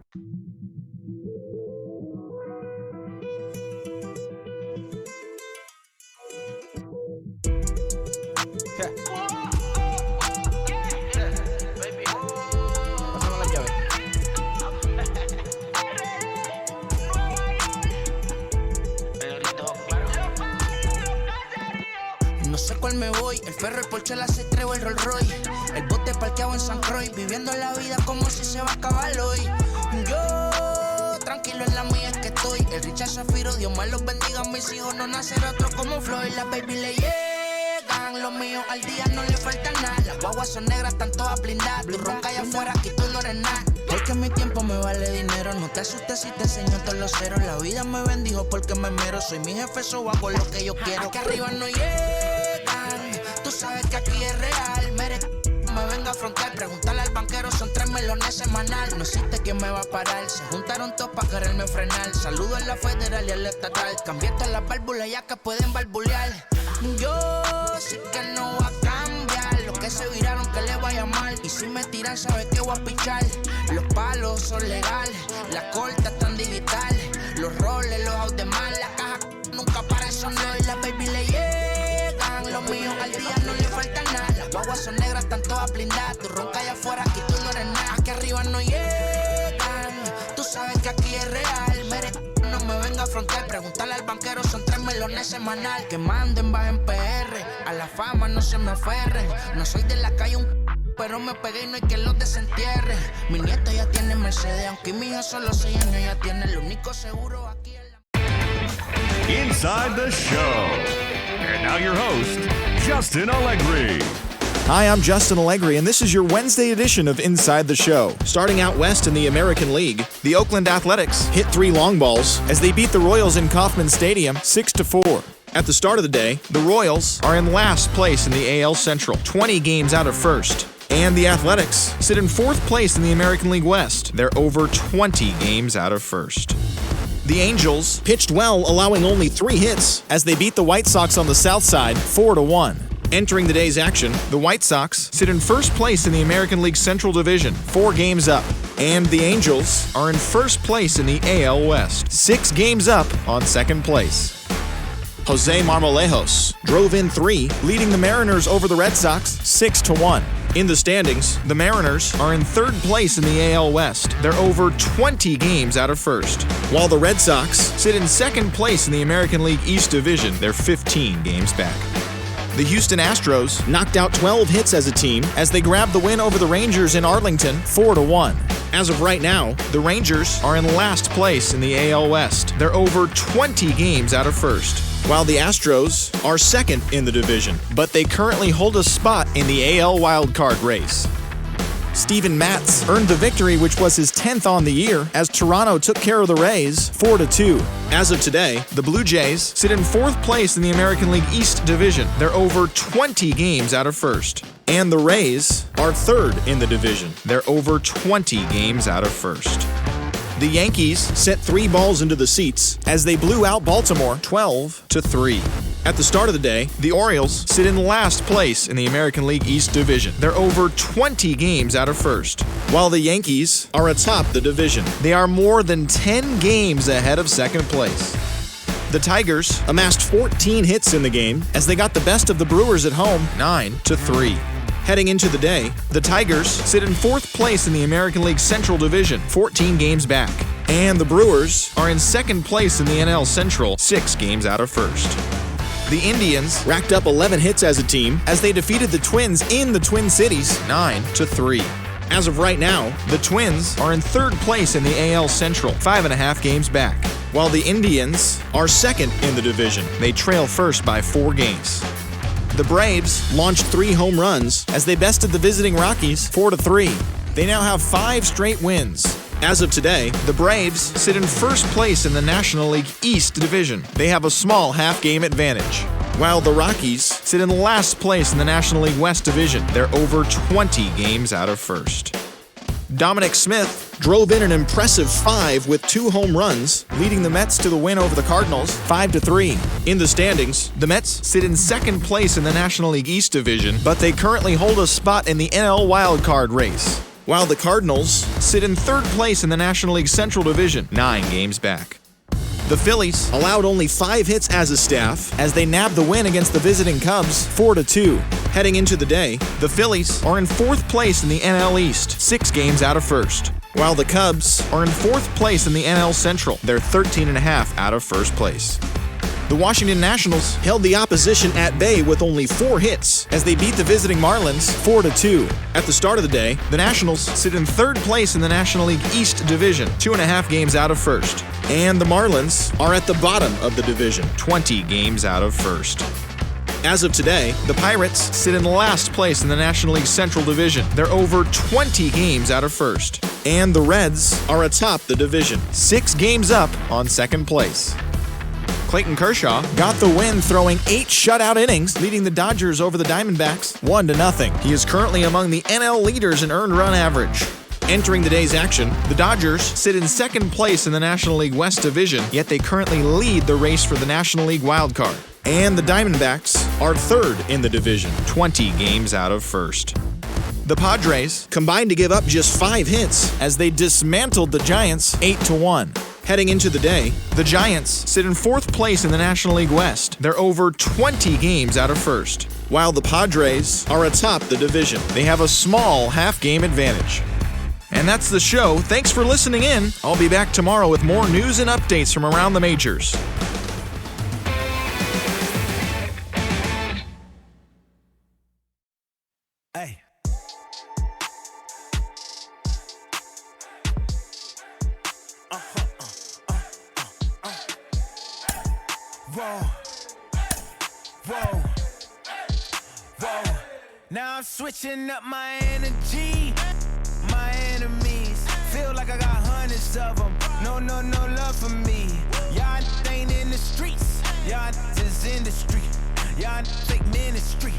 No sé cuál me voy, el ferro, el Porsche, la C3 o el Rolls Royce. El bote parqueado en San Croix, viviendo la vida como si se va a acabar hoy. Yo, tranquilo en la mía es que estoy. El Richard Zafiro, Dios más los bendiga, mis hijos no nacer otro como Floyd. Las baby le llegan, los míos al día no le falta nada. Las guaguas son negras, están todas blindadas. Tú ronca allá afuera, aquí tú no eres nada. Porque mi tiempo me vale dinero, no te asustes si te enseño todos los ceros. La vida me bendijo porque me mero, soy mi jefe, so hago lo que yo quiero. Aquí arriba no llegan, tú sabes que aquí es real. Me venga a frontear, preguntarle al banquero, son 3 melones semanal. No existe quien me va a parar, se juntaron todos para quererme frenar. Saludo a la federal y al estatal, cambié todas las válvulas ya que pueden barbulear. Yo sí que no voy a cambiar, los que se viraron que le vaya mal. Y si me tiran sabes que voy a pichar. Los palos son legales, las cortas están digitales. Los roles, los out de mal, la caja nunca para eso no. Y las baby le llegan, los míos al día no le falta nada. Las guaguas son negras, están todas blindadas. Tú ronca allá afuera, aquí tú no eres nada. Aquí arriba no llegan, tú sabes que aquí es real. No me venga a frontear, preguntarle al banquero, son 3 melones semanal. Que manden, bajen PR, a la fama no se me aferren. No soy de la calle pero me pegué y no hay que los desentierre. Mi nieto ya tiene Mercedes, aunque mi hija solo 6 años ya tiene. El único seguro aquí en la... Inside the Show. And now your host, Justin Allegri. Hi, I'm Justin Allegri, and this is your Wednesday edition of Inside the Show. Starting out west in the American League, the Oakland Athletics hit 3 long balls as they beat the Royals in Kauffman Stadium 6-4. At the start of the day, the Royals are in last place in the AL Central, 20 games out of first. And the Athletics sit in 4th place in the American League West. They're over 20 games out of first. The Angels pitched well, allowing only 3 hits as they beat the White Sox on the south side 4-1. Entering the day's action, the White Sox sit in 1st place in the American League Central Division, 4 games up. And the Angels are in 1st place in the AL West, 6 games up on 2nd place. Jose Marmolejos drove in 3, leading the Mariners over the Red Sox 6-1. In the standings, the Mariners are in 3rd place in the AL West. They're over 20 games out of first. While the Red Sox sit in 2nd place in the American League East Division. They're 15 games back. The Houston Astros knocked out 12 hits as a team as they grabbed the win over the Rangers in Arlington 4-1. As of right now, the Rangers are in last place in the AL West. They're over 20 games out of first. While the Astros are 2nd in the division, but they currently hold a spot in the AL wildcard race. Steven Matz earned the victory, which was his 10th on the year, as Toronto took care of the Rays 4-2. As of today, the Blue Jays sit in 4th place in the American League East Division. They're over 20 games out of first. And the Rays are 3rd in the division. They're over 20 games out of first. The Yankees sent 3 balls into the seats as they blew out Baltimore 12-3. At the start of the day, the Orioles sit in last place in the American League East Division. They're over 20 games out of first, while the Yankees are atop the division. They are more than 10 games ahead of 2nd place. The Tigers amassed 14 hits in the game as they got the best of the Brewers at home 9-3. Heading into the day, the Tigers sit in 4th place in the American League Central Division, 14 games back. And the Brewers are in 2nd place in the NL Central, 6 games out of first. The Indians racked up 11 hits as a team as they defeated the Twins in the Twin Cities 9-3. As of right now, the Twins are in 3rd place in the AL Central, 5.5 games back. While the Indians are 2nd in the division, they trail 1st by 4 games. The Braves launched 3 home runs as they bested the visiting Rockies 4-3. They now have 5 straight wins. As of today, the Braves sit in 1st place in the National League East Division. They have a small half-game advantage. While the Rockies sit in last place in the National League West Division. They're over 20 games out of first. Dominic Smith drove in an impressive 5 with 2 home runs, leading the Mets to the win over the Cardinals 5-3. In the standings, the Mets sit in 2nd place in the National League East Division, but they currently hold a spot in the NL wildcard race. while the Cardinals sit in third place in the National League Central Division, 9 games back. The Phillies allowed only 5 hits as a staff as they nabbed the win against the visiting Cubs 4-2. Heading into the day, the Phillies are in 4th place in the NL East, 6 games out of first, while the Cubs are in 4th place in the NL Central. They're 13.5 out of first place. The Washington Nationals held the opposition at bay with only 4 hits as they beat the visiting Marlins 4-2. At the start of the day, the Nationals sit in 3rd place in the National League East Division, 2.5 games out of first. And the Marlins are at the bottom of the division, 20 games out of first. As of today, the Pirates sit in last place in the National League Central Division. They're over 20 games out of first. And the Reds are atop the division, 6 games up on 2nd place. Clayton Kershaw got the win throwing 8 shutout innings, leading the Dodgers over the Diamondbacks 1-0. He is currently among the NL leaders in earned run average. Entering the day's action, the Dodgers sit in 2nd place in the National League West Division, yet they currently lead the race for the National League wildcard. And the Diamondbacks are 3rd in the division, 20 games out of first. The Padres combined to give up just 5 hits as they dismantled the Giants 8-1. Heading into the day, the Giants sit in 4th place in the National League West. They're over 20 games out of first, while the Padres are atop the division. They have a small half-game advantage. And that's the show. Thanks for listening in. I'll be back tomorrow with more news and updates from around the majors. Hey. Whoa, whoa, whoa. Now I'm switching up my energy. My enemies feel like I got hundreds of them. No love for me. Y'all ain't in the streets. Y'all is in the street. Y'all fake ministry.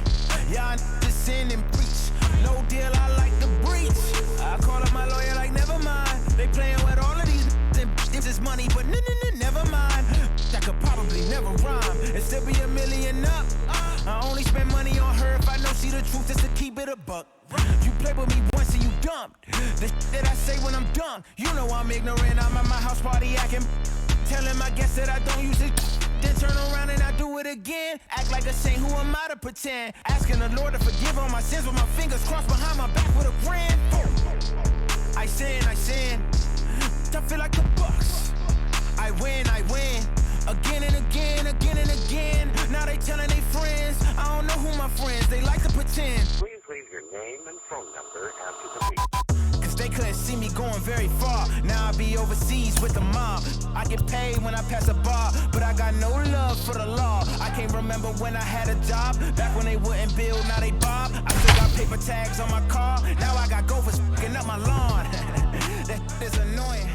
Y'all just sin and preach. No deal, I like the breach. I call up my lawyer like, never mind. They playing with all of these and this is money, but never mind. I could probably never rhyme and still be $1 million up. I only spend money on her if I know she the truth, just to keep it a buck. You play with me once and you dumped. The that I say when I'm done, you know I'm ignorant. I'm at my house party acting, telling my guests that I don't use it. Then turn around and I do it again. Act like a saint, who am I to pretend? Asking the Lord to forgive all my sins with my fingers crossed behind my back with a grin. I sin. I feel like the Bucks. I win. Again and again. Now they telling their friends. I don't know who my friends, they like to pretend. Please leave your name and phone number after the beep. Cause they couldn't see me going very far. Now I be overseas with the mob. I get paid when I pass a bar, but I got no love for the law. I can't remember when I had a job. Back when they wouldn't build, now they bob. I still got paper tags on my car. Now I got gophers f***ing up my lawn. That is annoying.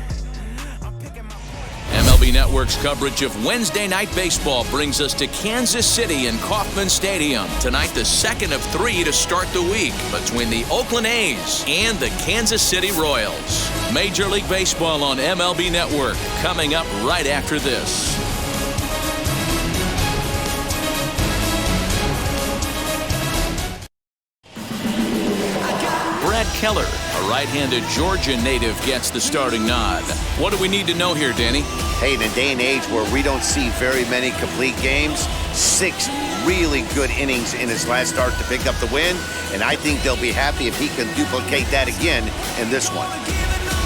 MLB Network's coverage of Wednesday Night Baseball brings us to Kansas City and Kauffman Stadium. Tonight, the second of 3 to start the week between the Oakland A's and the Kansas City Royals. Major League Baseball on MLB Network coming up right after this. Brad Keller, a right-handed Georgia native, gets the starting nod. What do we need to know here, Danny? Hey, in a day and age where we don't see very many complete games, 6 really good innings in his last start to pick up the win, and I think they'll be happy if he can duplicate that again in this one.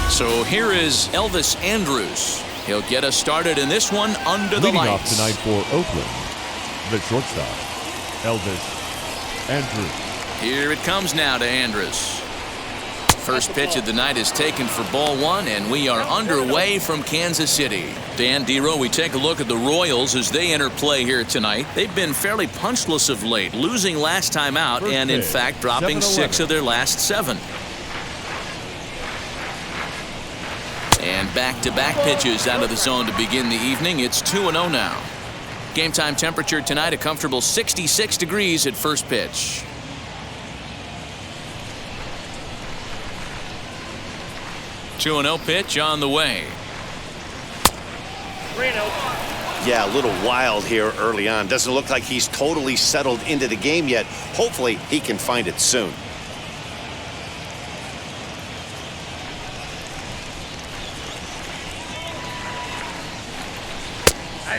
So here is Elvis Andrus. He'll get us started in this one under the lights. Leading off tonight for Oakland, the shortstop, Elvis Andrus. Here it comes now to Andrus. First pitch of the night is taken for ball 1, and we are underway from Kansas City. Dan Dero, we take a look at the Royals as they enter play here tonight. They've been fairly punchless of late, losing last time out and, in fact, dropping 6 of their last 7. And back-to-back pitches out of the zone to begin the evening. It's 2-0 now. Game time temperature tonight, a comfortable 66 degrees at first pitch. Two 2-0 pitch on the way. Yeah, a little wild here early on. Doesn't look like he's totally settled into the game yet. Hopefully, he can find it soon.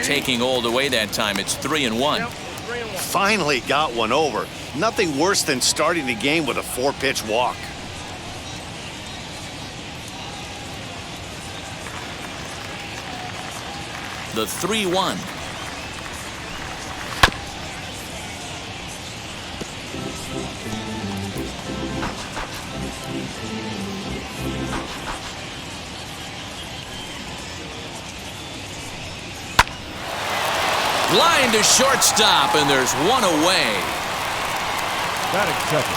taking all the way that time. It's 3-1. Finally got one over. Nothing worse than starting the game with a 4-pitch walk. The 3-1. Line to shortstop, and there's one away. Batting second,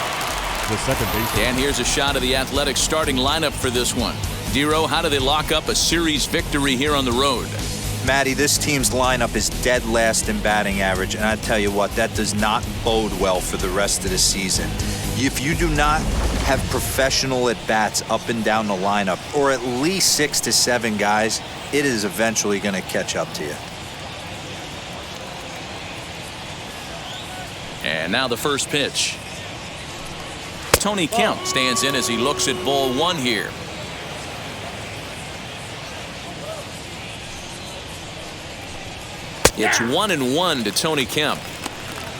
the second baseman. And here's a shot of the Athletics starting lineup for this one. Dero, how do they lock up a series victory here on the road? Matty, this team's lineup is dead last in batting average, and I tell you what, that does not bode well for the rest of the season. If you do not have professional at-bats up and down the lineup, or at least 6 to 7 guys, it is eventually going to catch up to you. And now the first pitch. Tony Kemp stands in as he looks at ball 1 here. It's 1-1 to Tony Kemp.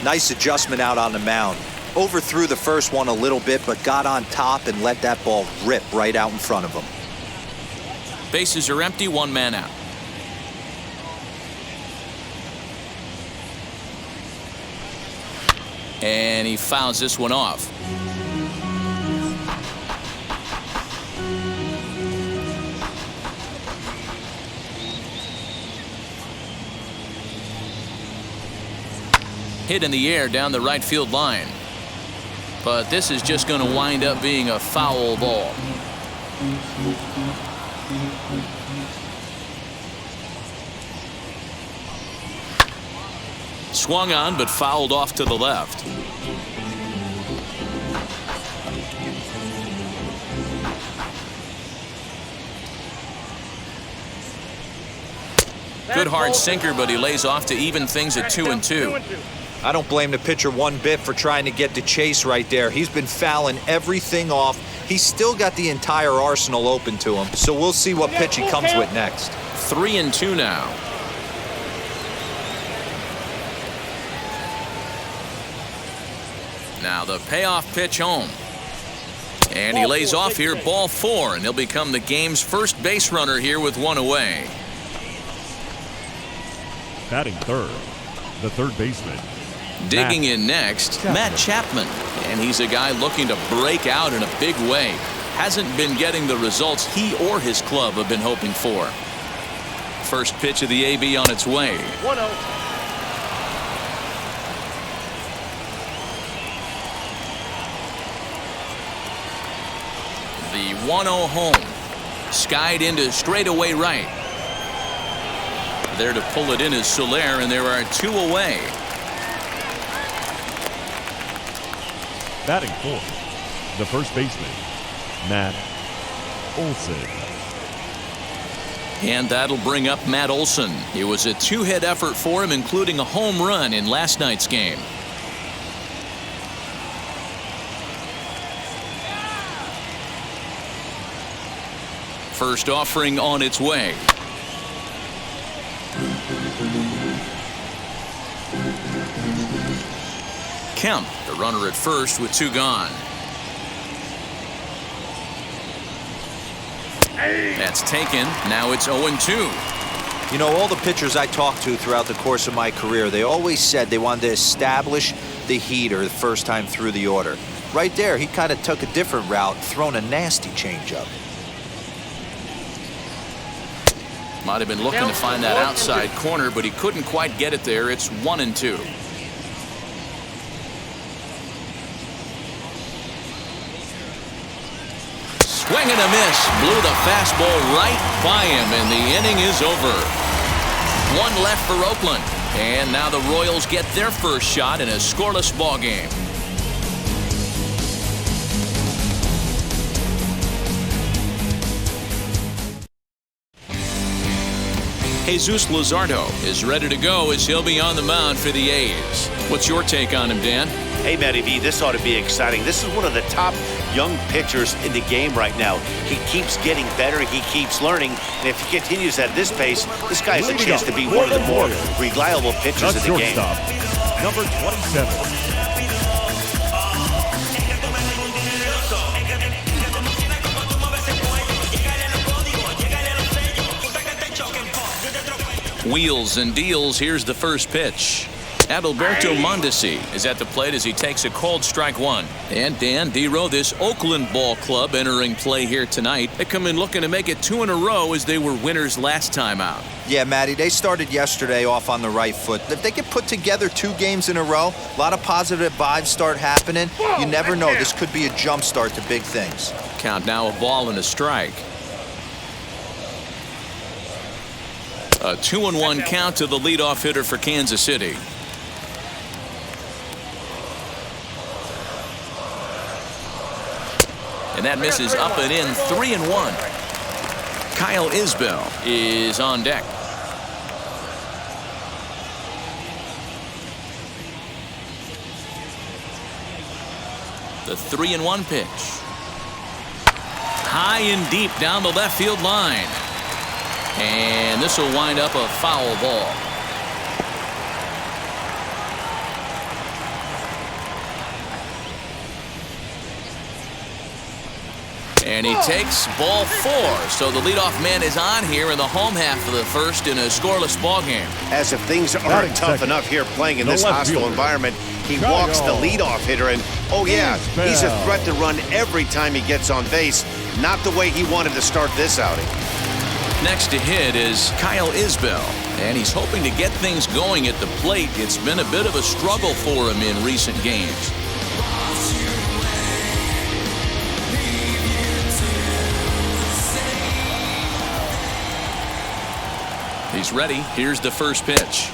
Nice adjustment out on the mound. Overthrew the first one a little bit, but got on top and let that ball rip right out in front of him. Bases are empty, 1 man out. And he fouls this one off. Hit in the air down the right field line. But this is just going to wind up being a foul ball. Swung on, but fouled off to the left. Good hard sinker, but he lays off to even things at 2-2. I don't blame the pitcher one bit for trying to get the chase right there. He's been fouling everything off. He's still got the entire arsenal open to him. So we'll see what pitch he comes with next. 3-2 now. Now the payoff pitch home. And he lays off here, ball 4, and he'll become the game's first base runner here with 1 away. Batting third, the third baseman. Digging in next, Matt Chapman. And he's a guy looking to break out in a big way. Hasn't been getting the results he or his club have been hoping for. First pitch of the AB on its way. 1-0. The 1-0 home. Skied into straightaway right. There to pull it in is Soler, and there are 2 away. Batting fourth, the first baseman, Matt Olson. And that'll bring up Matt Olson. It was a 2-hit effort for him, including a home run in last night's game. First offering on its way. Kemp, the runner at first with 2 gone. That's taken. Now it's 0-2. You know, all the pitchers I talked to throughout the course of my career, they always said they wanted to establish the heater the first time through the order. Right there, he kind of took a different route, thrown a nasty changeup. Might have been looking to find that outside corner, but he couldn't quite get it there. It's 1-2. Swing and a miss. Blew the fastball right by him, and the inning is over. 1 left for Oakland. And now the Royals get their first shot in a scoreless ball game. Jesus Luzardo is ready to go as he'll be on the mound for the A's. What's your take on him, Dan? Hey, Matty V, this ought to be exciting. This is one of the top young pitchers in the game right now. He keeps getting better. He keeps learning. And if he continues at this pace, this guy has a chance to be one of the more reliable pitchers in the game. Number 27. Wheels and deals. Here's the first pitch. Adalberto Mondesi is at the plate as he takes a called strike one. And Dan Dero, this Oakland ball club entering play here tonight. They come in looking to make it 2 in a row as they were winners last time out. Yeah, Matty, they started yesterday off on the right foot. If they could put together 2 games in a row, a lot of positive vibes start happening. You never know. This could be a jump start to big things. Count now, a ball and a strike. A 2-1 count to the leadoff hitter for Kansas City. And that misses up and in. 3-1. Kyle Isbell is on deck. The 3-1 pitch. High and deep down the left field line. And this will wind up a foul ball. And he takes ball 4. So the leadoff man is on here in the home half of the first in a scoreless ball game. As if things aren't tough enough here playing in this hostile environment, he walks the leadoff hitter, and oh yeah, he's a threat to run every time he gets on base. Not the way he wanted to start this outing. Next to hit is Kyle Isbell, and he's hoping to get things going at the plate. It's been a bit of a struggle for him in recent games. He's ready. Here's the first pitch.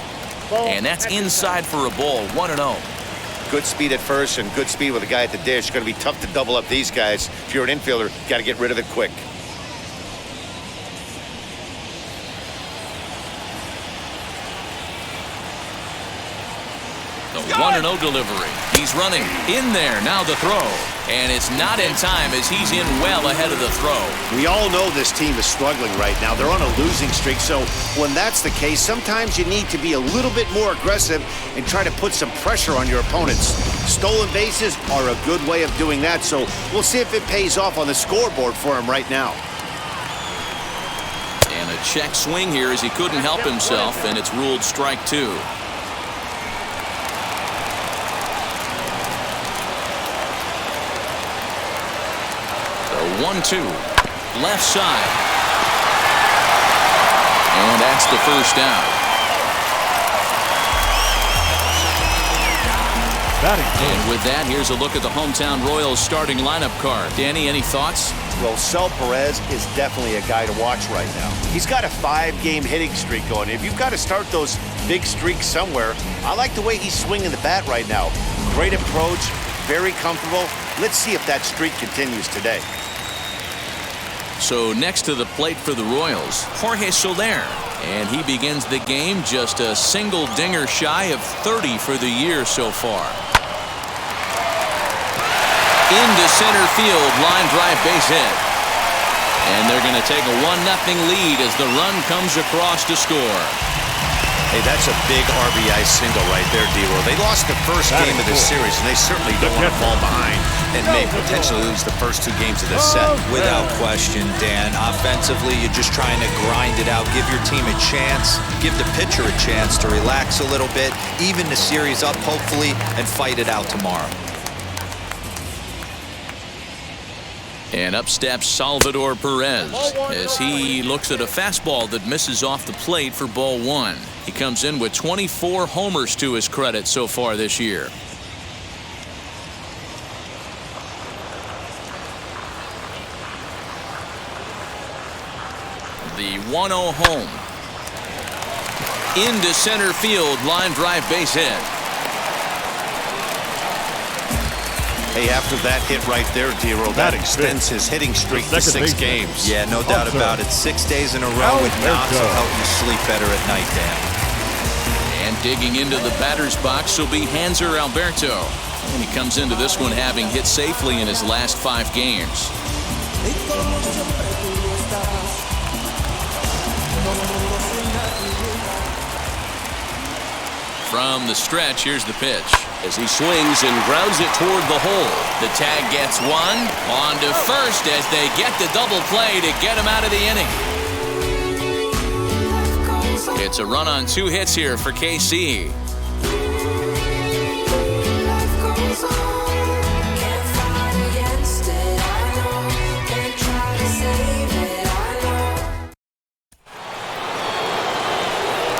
And that's inside for a ball. 1-0. Good speed at first and good speed with a guy at the dish. It's going to be tough to double up these guys. If you're an infielder, got to get rid of it quick. The 1-0 delivery. He's running in there. Now the throw. And it's not in time as he's in well ahead of the throw. We all know this team is struggling right now. They're on a losing streak. So when that's the case, sometimes you need to be a little bit more aggressive and try to put some pressure on your opponents. Stolen bases are a good way of doing that. So we'll see if it pays off on the scoreboard for him right now. And a check swing here as he couldn't help himself, and it's ruled strike 2. The 1-2. Left side. And that's the first down. And with that, here's a look at the hometown Royals starting lineup card. Danny, any thoughts? Well, Sel Perez is definitely a guy to watch right now. He's got a 5-game hitting streak going. If you've got to start those big streaks somewhere, I like the way he's swinging the bat right now. Great approach, very comfortable. Let's see if that streak continues today. So next to the plate for the Royals, Jorge Soler. And he begins the game just a single dinger shy of 30 for the year so far. Into center field, line drive base hit. And they're going to take a 1-0 lead as the run comes across to score. Hey, that's a big RBI single right there, D-Roll. They lost the first game of this series, and they certainly don't want to fall behind and may potentially lose the first 2 games of this set. Without question, Dan. Offensively, you're just trying to grind it out, give your team a chance, give the pitcher a chance to relax a little bit, even the series up, hopefully, and fight it out tomorrow. And up steps Salvador Perez as he looks at a fastball that misses off the plate for ball 1. He comes in with 24 homers to his credit so far this year. The 1-0 home. Into center field, line drive base hit. Hey, after that hit right there, D-Roll, that extends his hitting streak to 6 games. Yeah, no doubt about it. 6 days in a row with knocks will help you sleep better at night, Dan. And digging into the batter's box will be Hanser Alberto. And he comes into this one having hit safely in his last 5 games. From the stretch, here's the pitch. As he swings and grounds it toward the hole. The tag gets one. On to first as they get the double play to get him out of the inning. It's a run on 2 hits here for KC.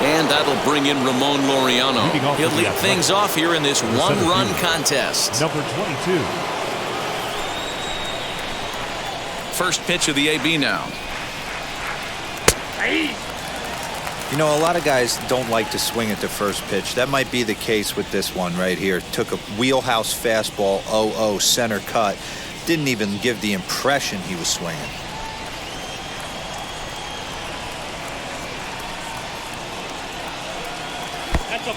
And that'll bring in Ramon Laureano. He'll lead things off here in this one-run contest. Number 22. First pitch of the AB now. You know, a lot of guys don't like to swing at the first pitch. That might be the case with this one right here. Took a wheelhouse fastball, 0-0 center cut. Didn't even give the impression he was swinging.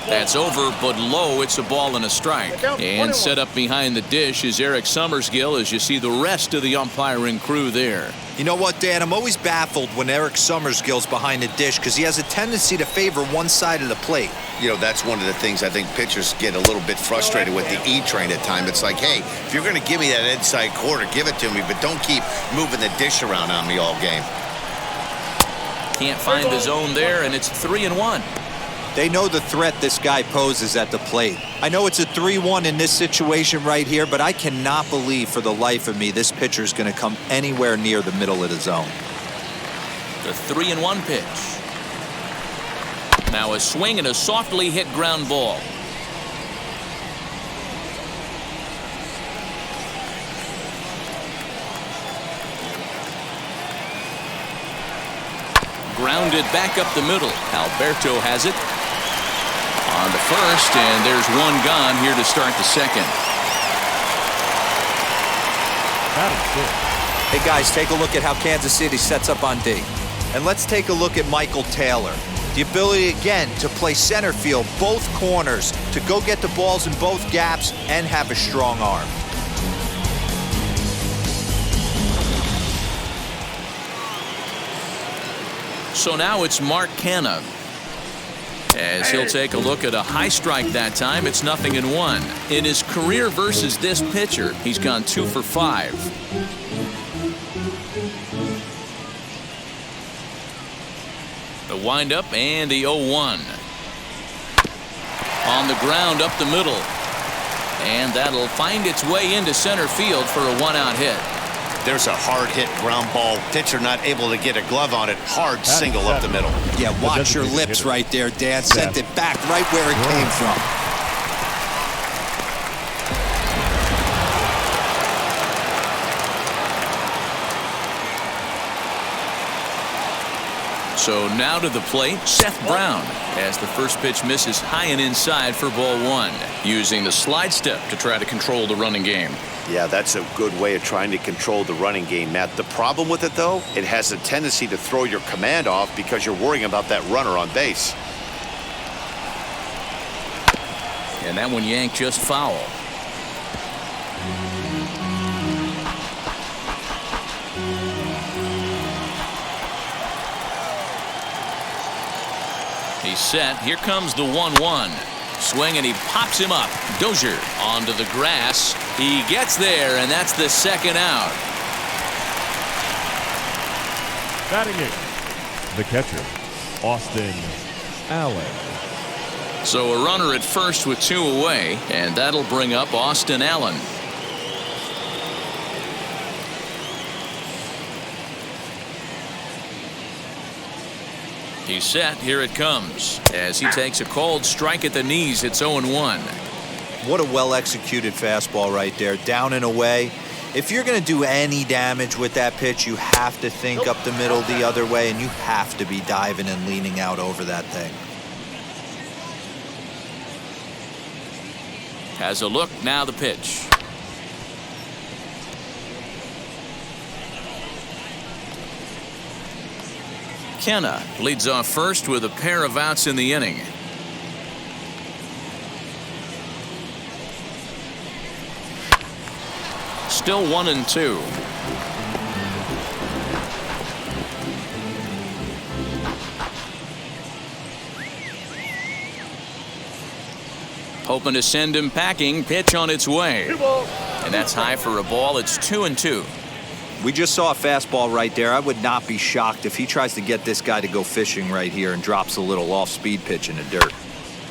That's over, but low. It's a ball and a strike. And set up behind the dish is Eric Summersgill as you see the rest of the umpiring crew there. You know what, Dan? I'm always baffled when Eric Summersgill's behind the dish because he has a tendency to favor one side of the plate. You know, that's one of the things I think pitchers get a little bit frustrated with the E-train at times. It's like, hey, if you're going to give me that inside quarter, give it to me, but don't keep moving the dish around on me all game. Can't find the zone there, and it's 3-1. They know the threat this guy poses at the plate. I know it's a 3-1 in this situation right here, but I cannot believe for the life of me this pitcher is going to come anywhere near the middle of the zone. The 3-1 pitch. Now a swing and a softly hit ground ball. Grounded back up the middle. Alberto has it. On to first, and there's one gone here to start the second. Hey guys, take a look at how Kansas City sets up on D. And let's take a look at Michael Taylor. The ability again to play center field, both corners, to go get the balls in both gaps and have a strong arm. So now it's Mark Canha. As he'll take a look at a high strike that time, it's 0-1. In his career versus this pitcher, he's gone 2 for 5. The windup and the 0-1. On the ground up the middle. And that'll find its way into center field for a 1-out hit. There's a hard hit ground ball. Pitcher not able to get a glove on it. Hard single up the middle. Yeah, watch your lips right there, Dan. Sent it back right where it came from. So now to the plate, Seth Brown, as the first pitch misses high and inside for ball 1, using the slide step to try to control the running game. Yeah, that's a good way of trying to control the running game, Matt. The problem with it, though, it has a tendency to throw your command off because you're worrying about that runner on base. And that one yanked just foul. He's set. Here comes the 1-1. Swing, and he pops him up. Dozier onto the grass. He gets there, and that's the second out. Batting it, the catcher, Austin Allen. So a runner at first with 2 away, and that'll bring up Austin Allen. He's set. Here it comes. As he takes a cold strike at the knees, it's 0-1. What a well-executed fastball right there. Down and away. If you're going to do any damage with that pitch, you have to think up the middle the other way, and you have to be diving and leaning out over that thing. Has a look. Now the pitch. Canha leads off first with a pair of outs in the inning. still 1-2. Hoping to send him packing. Pitch on its way. And that's high for a ball. It's 2-2. We just saw a fastball right there. I would not be shocked if he tries to get this guy to go fishing right here and drops a little off-speed pitch in the dirt.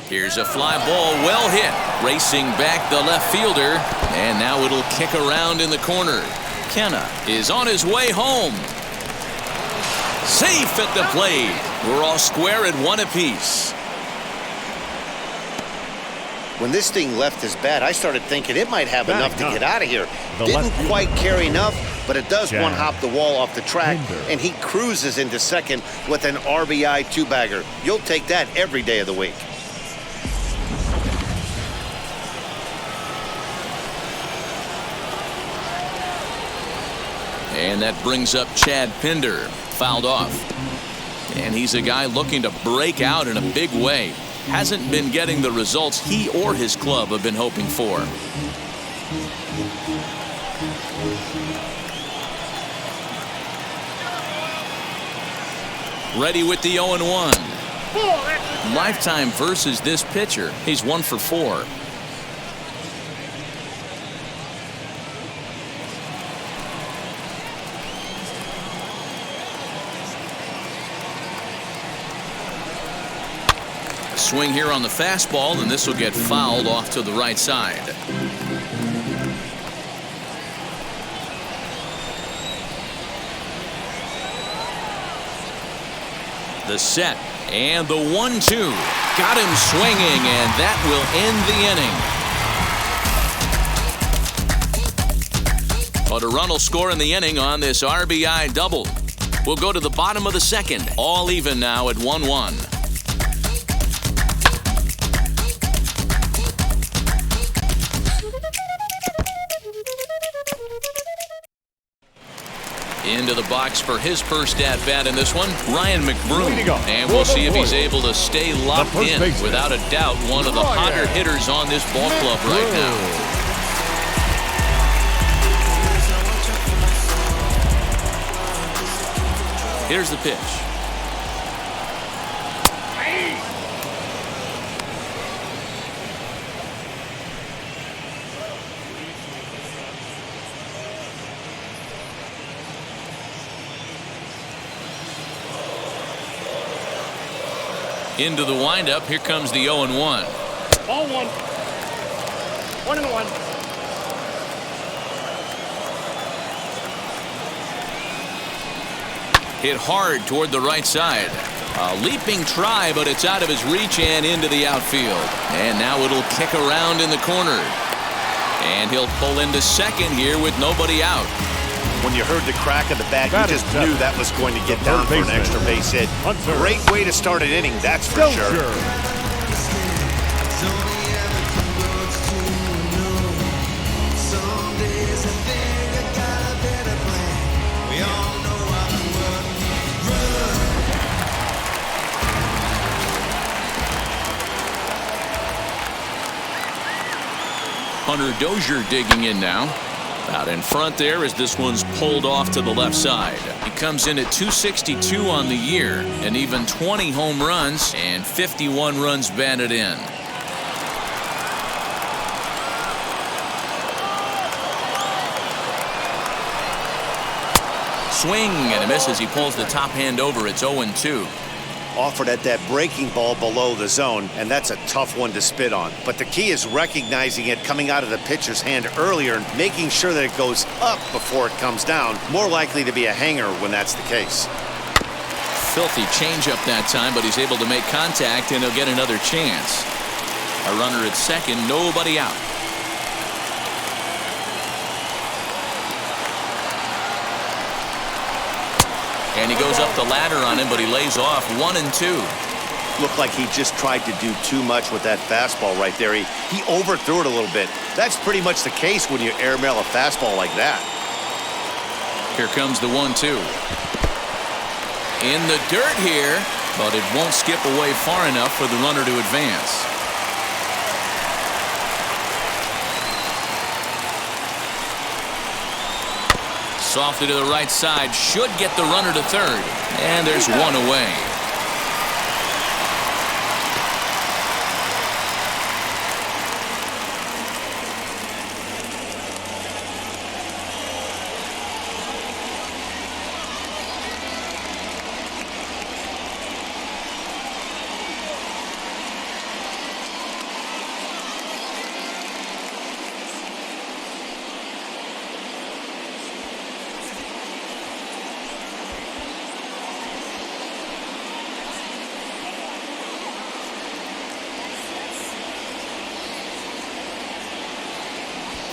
Here's a fly ball, well hit. Racing back the left fielder. And now it'll kick around in the corner. Kenna is on his way home. Safe at the plate. We're all square at 1 apiece. When this thing left his bat, I started thinking it might have enough to get out of here. The Didn't left quite carry enough, but it does Jack. one-hop the wall off the track, Hinder. and he cruises into second with an RBI two-bagger. You'll take that every day of the week. And that brings up Chad Pinder, fouled off. And he's a guy looking to break out in a big way. Hasn't been getting the results he or his club have been hoping for. Ready with the 0-1. Lifetime versus this pitcher. He's 1 for 4. Swing here on the fastball, and this will get fouled off to the right side. The set and the 1-2. Got him swinging, and that will end the inning. But a run will score in the inning on this RBI double. We'll go to the bottom of the second. All even now at 1-1. Into the box for his first at-bat in this one, Ryan McBroom. And we'll see if he's able to stay locked in. Without a doubt, one of the hotter hitters on this ball club right now. Here's the pitch. Into the windup. Here comes the 0-1. Ball 1. 1-1. Hit hard toward the right side. A leaping try, but it's out of his reach and into the outfield. And now it'll kick around in the corner. And he'll pull into second here with nobody out. When you heard the crack of the bat, you just knew that was going to get down for an extra base hit. Great way to start an inning, that's for sure. Hunter Dozier digging in now. Out in front there as this one's pulled off to the left side. He comes in at 262 on the year, and even 20 home runs and 51 runs batted in. Swing and a miss as he pulls the top hand over. It's 0-2. Offered at that breaking ball below the zone, and that's a tough one to spit on. But the key is recognizing it coming out of the pitcher's hand earlier and making sure that it goes up before it comes down. More likely to be a hanger when that's the case. Filthy changeup that time, but he's able to make contact, and he'll get another chance. A runner at second, nobody out. And he goes up the ladder on him, but he lays off 1-2. Looked like he just tried to do too much with that fastball right there. He overthrew it a little bit. That's pretty much the case when you airmail a fastball like that. Here comes the 1-2. In the dirt here, but it won't skip away far enough for the runner to advance. Softly to the right side, should get the runner to third. And there's one away.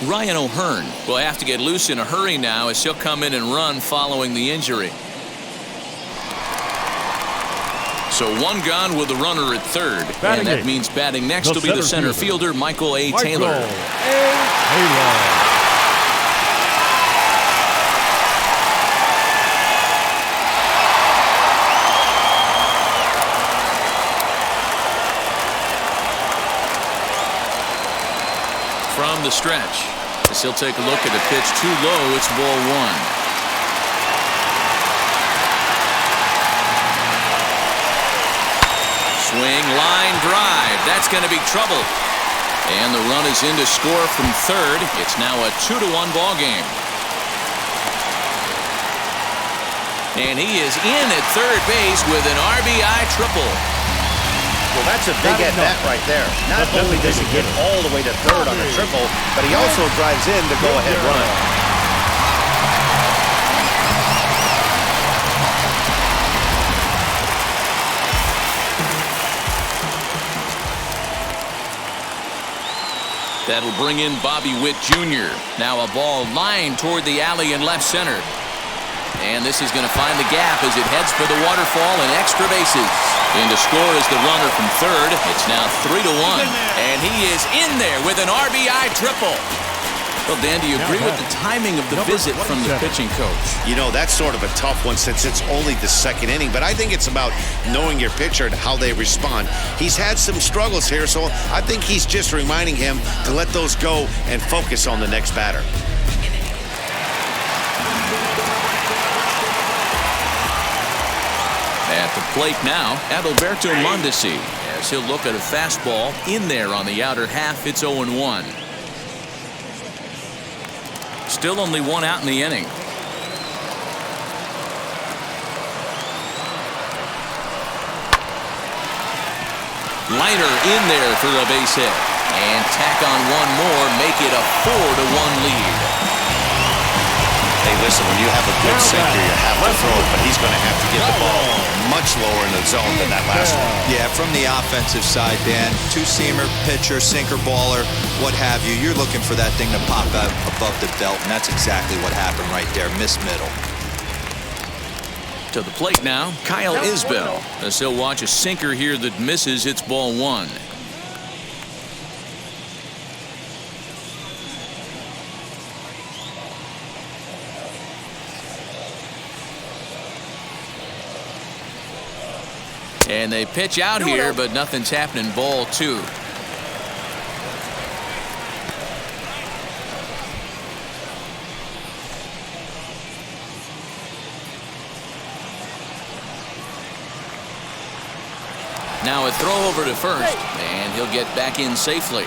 Ryan O'Hearn will have to get loose in a hurry now as he'll come in and run following the injury. So one gone with the runner at third. And that means batting next will be the center fielder, Michael A. Taylor. From the stretch, as he'll take a look at the pitch too low, it's ball one. Swing, line drive. That's going to be trouble. And the run is in to score from third. It's now a 2-1 ball game. And he is in at third base with an RBI triple. Well, that's a big at-bat right there. Not only does he get all the way to third on the triple, but he also drives in the go-ahead run. That'll bring in Bobby Witt Jr. Now a ball lined toward the alley in left center. And this is going to find the gap as it heads for the waterfall and extra bases. In to score is the runner from third. It's now 3-1. And he is in there with an RBI triple. Well, Dan, do you agree with the timing of the visit from the pitching coach? You know, that's sort of a tough one since it's only the second inning. But I think it's about knowing your pitcher and how they respond. He's had some struggles here, so I think he's just reminding him to let those go and focus on the next batter. At the plate now, Adalberto Mondesi, as he'll look at a fastball in there on the outer half. It's 0-1. Still only one out in the inning. Liner in there for a base hit. And tack on one more, make it a 4-1 lead. Hey, listen, when you have a good sinker, you have to throw it, but he's going to have to get the ball much lower in the zone than that last one. Yeah, from the offensive side, Dan, two-seamer, pitcher, sinker, baller, what have you, you're looking for that thing to pop out above the belt, and that's exactly what happened right there, miss middle. To the plate now, Kyle Isbell, as he'll watch a sinker here that misses. It's ball one. And they pitch out here, but nothing's happening. Ball two. Now a throw over to first, and he'll get back in safely.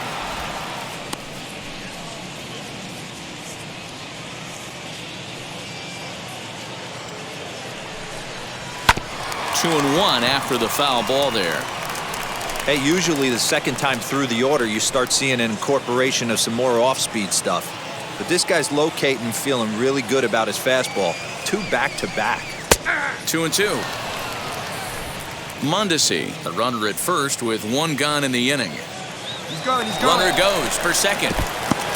Two and one after the foul ball there. Hey, usually the second time through the order, you start seeing an incorporation of some more off-speed stuff. But this guy's locating, feeling really good about his fastball. Two back-to-back. 2-2. Mondesi, the runner at first with one gone in the inning. He's going. Runner goes for second.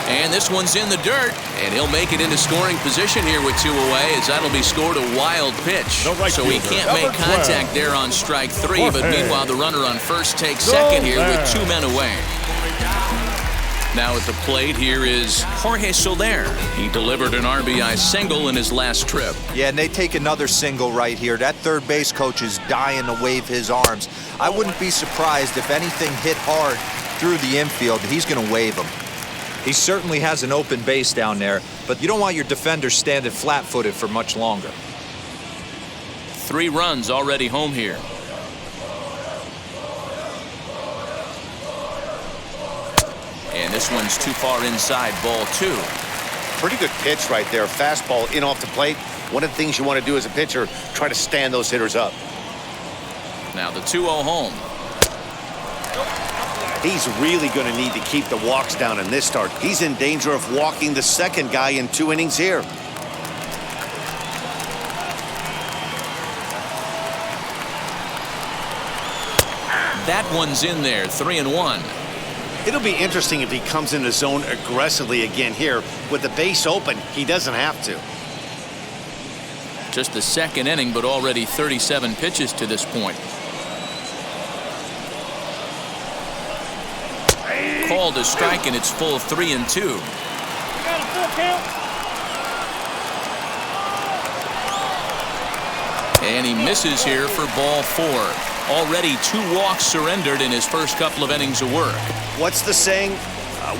And this one's in the dirt, and he'll make it into scoring position here with two away, as that'll be scored a wild pitch. So he can't make contact there on strike three, but meanwhile the runner on first takes second here with two men away. Now at the plate here is Jorge Soler. He delivered an RBI single in his last trip. Yeah, and they take another single right here. That third base coach is dying to wave his arms. I wouldn't be surprised if anything hit hard through the infield, he's going to wave them. He certainly has an open base down there, but you don't want your defender standing flat-footed for much longer. 3 runs already home here. And this one's too far inside, ball 2. Pretty good pitch right there. Fastball in off the plate. One of the things you want to do as a pitcher, try to stand those hitters up. Now the 2-0 home. He's really going to need to keep the walks down in this start. He's in danger of walking the second guy in 2 innings here. That one's in there, 3-1. It'll be interesting if he comes in the zone aggressively again here. With the base open, he doesn't have to. Just the 2nd inning, but already 37 pitches to this point. Called a strike, and it's full 3-2. And he misses here for ball 4. Already 2 walks surrendered in his first couple of innings of work. What's the saying?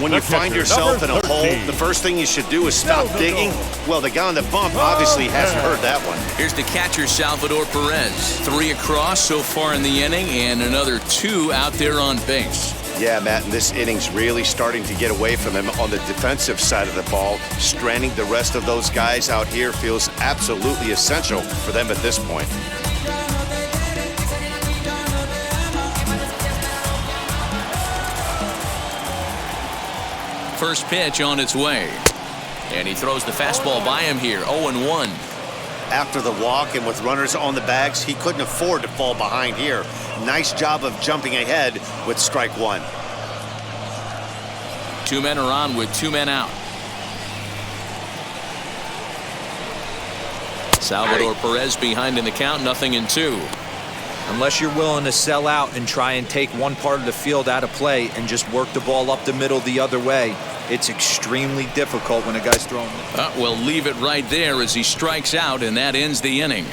When you find yourself in a hole, the first thing you should do is stop digging. Well, the guy on the bump obviously hasn't heard that one. Here's the catcher, Salvador Perez. 3 across so far in the inning, and another 2 out there on base. Yeah, Matt, and this inning's really starting to get away from him on the defensive side of the ball. Stranding the rest of those guys out here feels absolutely essential for them at this point. First pitch on its way. And he throws the fastball by him here, 0-1. After the walk and with runners on the bags, he couldn't afford to fall behind here. Nice job of jumping ahead with strike 1. 2 men are on with 2 men out. Salvador Perez behind in the count, 0-2. Unless you're willing to sell out and try and take one part of the field out of play and just work the ball up the middle the other way, it's extremely difficult when a guy's throwing it. We'll leave it right there as he strikes out, and that ends the inning.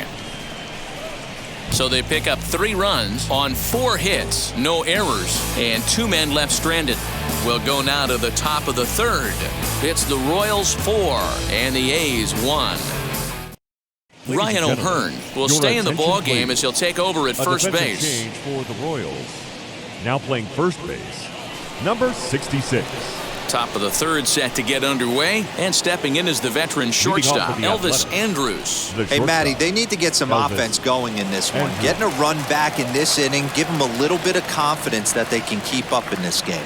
So they pick up 3 runs on 4 hits, no errors, and 2 men left stranded. We'll go now to the top of the 3rd. It's the Royals 4 and the A's 1. Ryan O'Hearn will stay in the ball game as he'll take over at first base. Change for the Royals. Now playing first base, number 66. Top of the 3rd set to get underway, and stepping in is the veteran shortstop, Elvis Andrus. Hey, Matty, they need to get some offense going in this one. Getting a run back in this inning, give them a little bit of confidence that they can keep up in this game.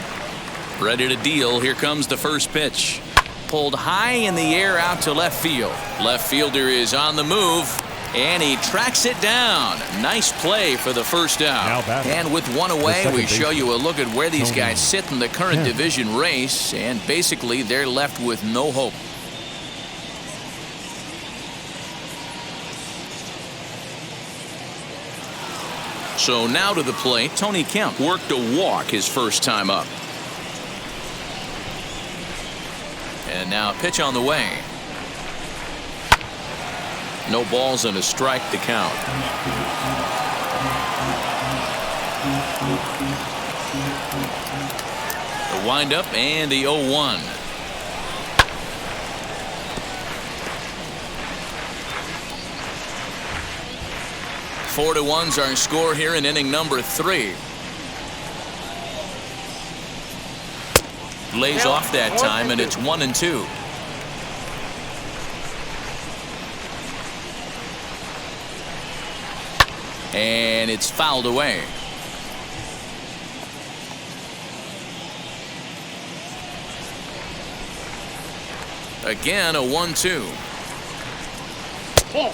Ready to deal. Here comes the first pitch. Pulled high in the air out to left field. Left fielder is on the move, and he tracks it down. Nice play for the first out. And with 1 away, we show you a look at where these guys sit in the current division race, and basically they're left with no hope. So now to the plate, Tony Kemp worked a walk his first time up. And now a pitch on the way. No balls and a strike to count. The windup and the 0-1. Four to 1's our score here in inning number 3. Lays off that time, and it's 1-2. And it's fouled away. Again, a 1-2. Ball.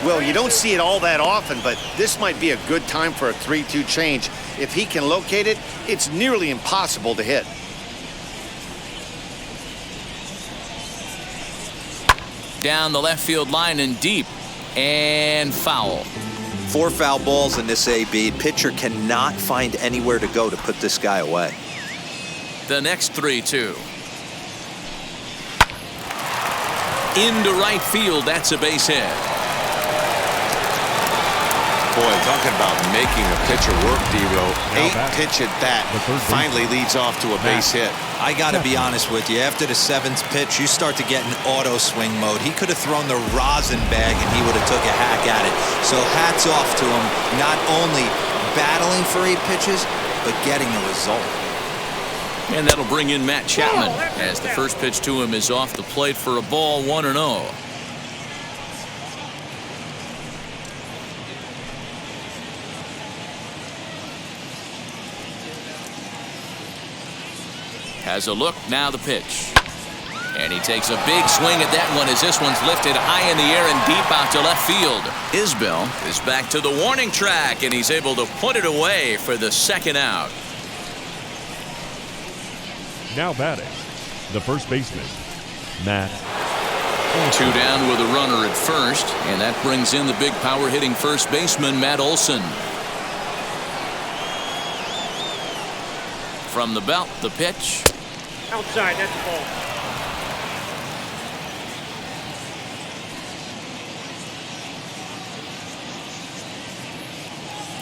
Well, you don't see it all that often, but this might be a good time for a 3-2 change. If he can locate it, it's nearly impossible to hit. Down the left field line and deep, and foul. 4 foul balls in this AB. Pitcher cannot find anywhere to go to put this guy away. The next 3-2. Into right field, that's a base hit. Boy, talking about making a pitcher work, D-Row. 8-pitch at bat finally leads off to a base hit. I got to be honest with you. After the 7th pitch, you start to get in auto swing mode. He could have thrown the rosin bag and he would have took a hack at it. So hats off to him, not only battling for 8 pitches, but getting the result. And that'll bring in Matt Chapman as the first pitch to him is off the plate for a ball, 1-0. Has a look, now the pitch. And he takes a big swing at that one as this one's lifted high in the air and deep out to left field. Isbell is back to the warning track and he's able to put it away for the second out. Now batting, the first baseman, Matt. 2 down with a runner at first, and that brings in the big power hitting first baseman, Matt Olson. From the belt, the pitch. Outside, that's the ball.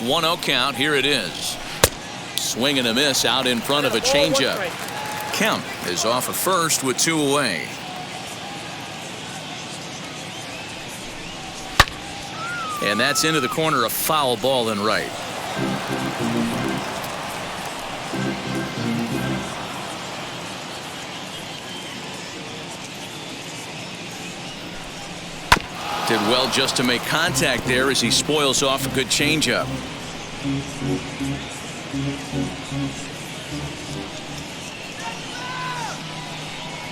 One-0 count, here it is. Swing and a miss out in front of a changeup. Kemp is off of first with 2 away. And that's into the corner, a foul ball in right. Did well just to make contact there as he spoils off a good changeup.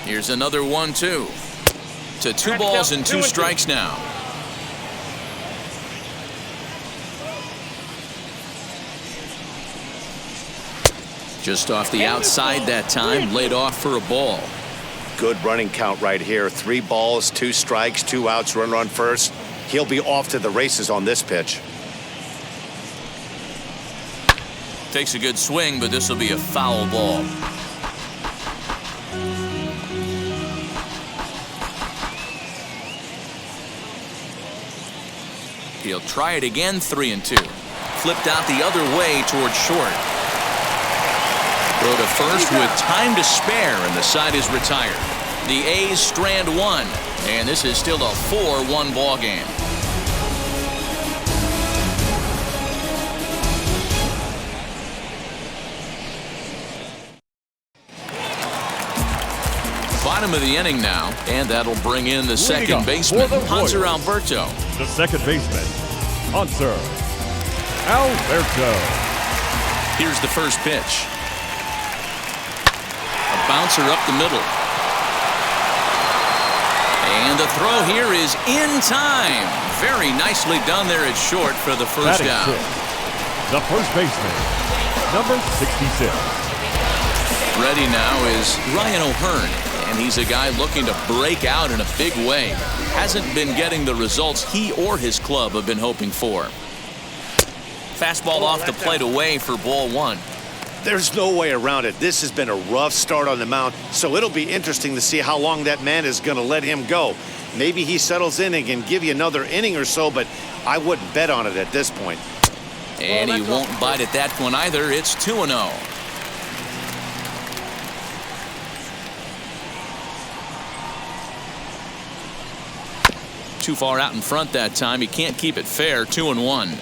Here's another 1-2. To 2 balls and 2 strikes now. Just off the outside that time, laid off for a ball. Good running count right here. 3 balls, 2 strikes, 2 outs, runner on first. He'll be off to the races on this pitch. Takes a good swing, but this will be a foul ball. He'll try it again, 3-2. Flipped out the other way towards short. Throw to first with time to spare, and the side is retired. The A's strand 1, and this is still a 4-1 ball game. Bottom of the inning now, and that'll bring in the second baseman, Hanser Alberto. The second baseman, Hanser Alberto. Here's the first pitch. Bouncer up the middle. And the throw here is in time. Very nicely done there at short for the first down. The first baseman, number 66. Ready now is Ryan O'Hearn, and he's a guy looking to break out in a big way. Hasn't been getting the results he or his club have been hoping for. Fastball off the plate away for ball 1. There's no way around it. This has been a rough start on the mound, so it'll be interesting to see how long that man is going to let him go. Maybe he settles in and can give you another inning or so, but I wouldn't bet on it at this point. And he won't bite at that one either. It's 2-0. Too far out in front that time. He can't keep it fair. 2-1.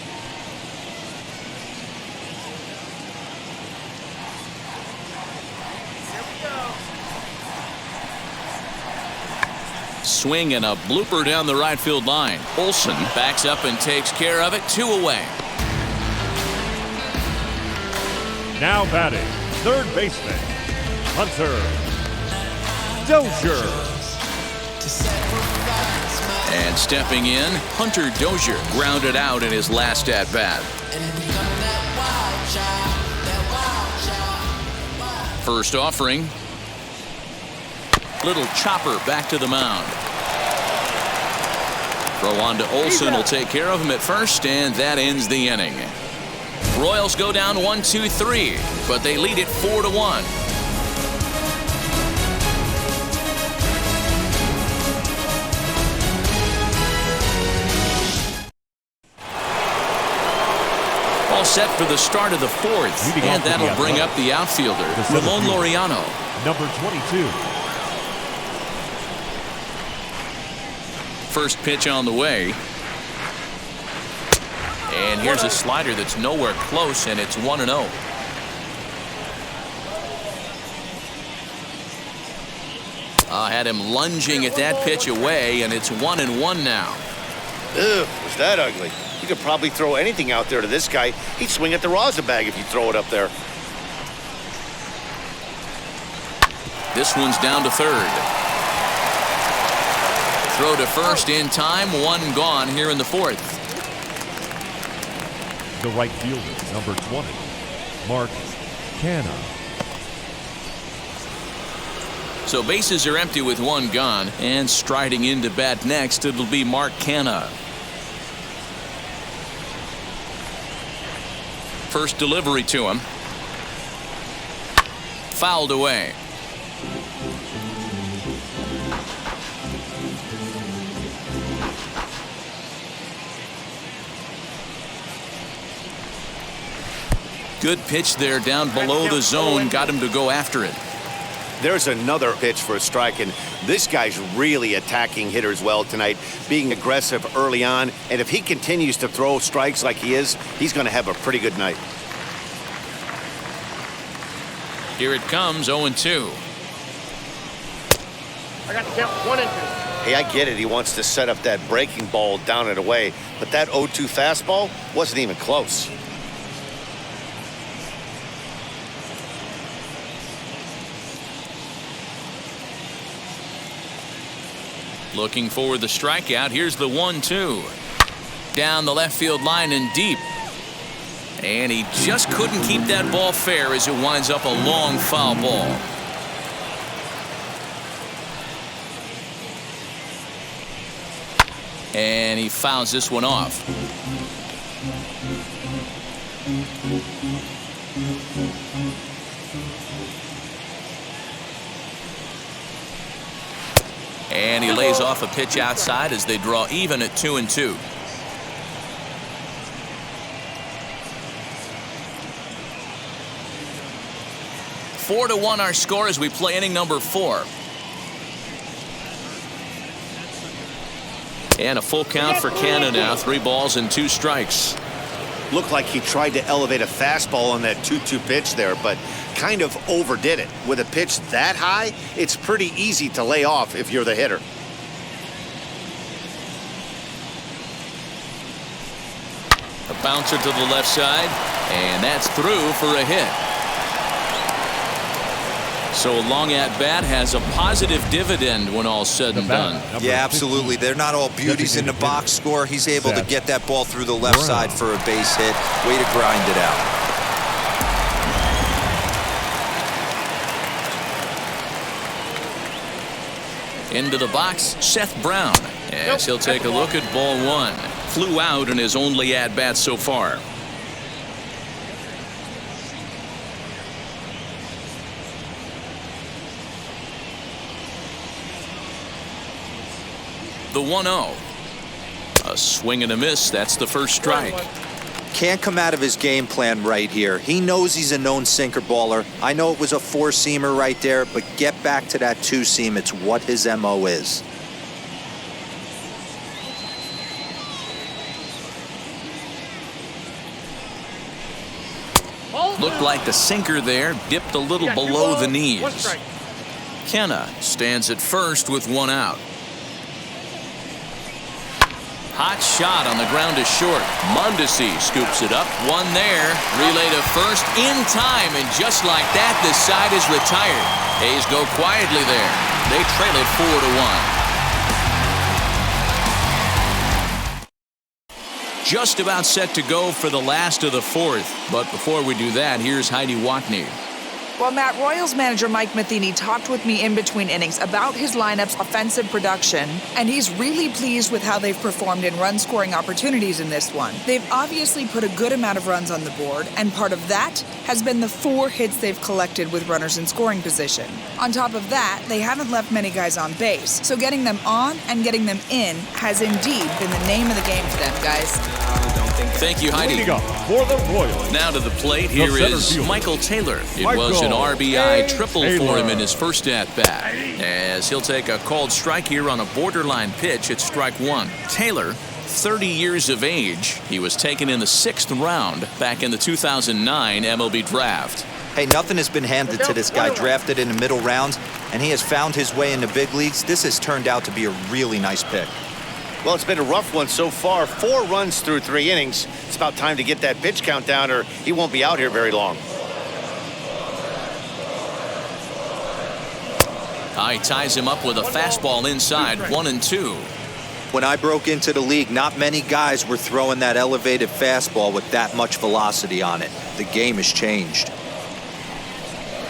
Swing and a blooper down the right field line. Olson backs up and takes care of it. 2 away. Now batting, third baseman, Hunter Dozier. And stepping in, Hunter Dozier grounded out in his last at-bat. First offering. Little chopper back to the mound. Throw on to Olsen will take care of him at first, and that ends the inning. Royals go down 1-2-3, but they lead it 4-1. All set for the start of the fourth, and that'll bring up the outfielder, Ramon Laureano. Number 22. First pitch on the way. And here's a slider that's nowhere close, and it's 1-0. Had him lunging at that pitch away, and it's 1-1 now. Ugh, was that ugly? You could probably throw anything out there to this guy. He'd swing at the rosin bag if you throw it up there. This one's down to third. Throw to first in time, one gone here in the fourth. The right fielder, number 20, Mark Canha. So bases are empty with one gone, and striding into bat next, it'll be Mark Canha. First delivery to him. Fouled away. Good pitch there down below the zone. Got him to go after it. There's another pitch for a strike, and this guy's really attacking hitters well tonight, being aggressive early on, and if he continues to throw strikes like he is, he's going to have a pretty good night. Here it comes, 0-2. I got the count 1-2. Hey, I get it. He wants to set up that breaking ball down and away, but that 0-2 fastball wasn't even close. Looking for the strikeout. Here's the 1-2. Down the left field line and deep. And he just couldn't keep that ball fair as it winds up a long foul ball. And he fouls this one off. And he lays off a pitch outside as they draw even at 2-2. Four to 1 our score as we play inning number 4. And a full count for Canha now. 3 balls and 2 strikes. Looked like he tried to elevate a fastball on that 2-2 pitch there, but kind of overdid it. With a pitch that high, it's pretty easy to lay off if you're the hitter. A bouncer to the left side, and that's through for a hit. So a long at bat has a positive dividend when all's said and done. Yeah, absolutely. They're not all beauties in the box score. He's able to get that ball through the left side for a base hit. Way to grind it out. Into the box, Seth Brown, as he'll take a look at ball 1. Flew out in his only at bat so far. The 1-0. A swing and a miss. That's the first strike. Can't come out of his game plan right here. He knows he's a known sinker baller. I know it was a 4-seamer right there, but get back to that 2-seam. It's what his MO is. Looked like the sinker there dipped a little below the knees. Canha stands at first with 1 out. Hot shot on the ground is short. Mondesi scoops it up. 1 there. Relay to first in time, and just like that, the side is retired. A's go quietly there. They trail it 4-1. Just about set to go for the last of the 4th. But before we do that, here's Heidi Watney. Well, Matt, Royals manager Mike Matheny talked with me in between innings about his lineup's offensive production, and he's really pleased with how they've performed in run-scoring opportunities in this one. They've obviously put a good amount of runs on the board, and part of that has been the 4 hits they've collected with runners in scoring position. On top of that, they haven't left many guys on base, so getting them on and getting them in has indeed been the name of the game for them, guys. Thank you, Heidi. Leading up for the Royals. Now to the plate, here is fielder, Michael Taylor. It Michael was an RBI triple for Taylor. him in his first at-bat. As he'll take a called strike here on a borderline pitch at strike 1. Taylor, 30 years of age. He was taken in the 6th round back in the 2009 MLB draft. Hey, nothing has been handed to this guy, drafted in the middle rounds, and he has found his way in the big leagues. This has turned out to be a really nice pick. Well, it's been a rough one so far. 4 runs through 3 innings. It's about time to get that pitch count down or he won't be out here very long. He ties him up with a fastball inside, 1-2. When I broke into the league, not many guys were throwing that elevated fastball with that much velocity on it. The game has changed.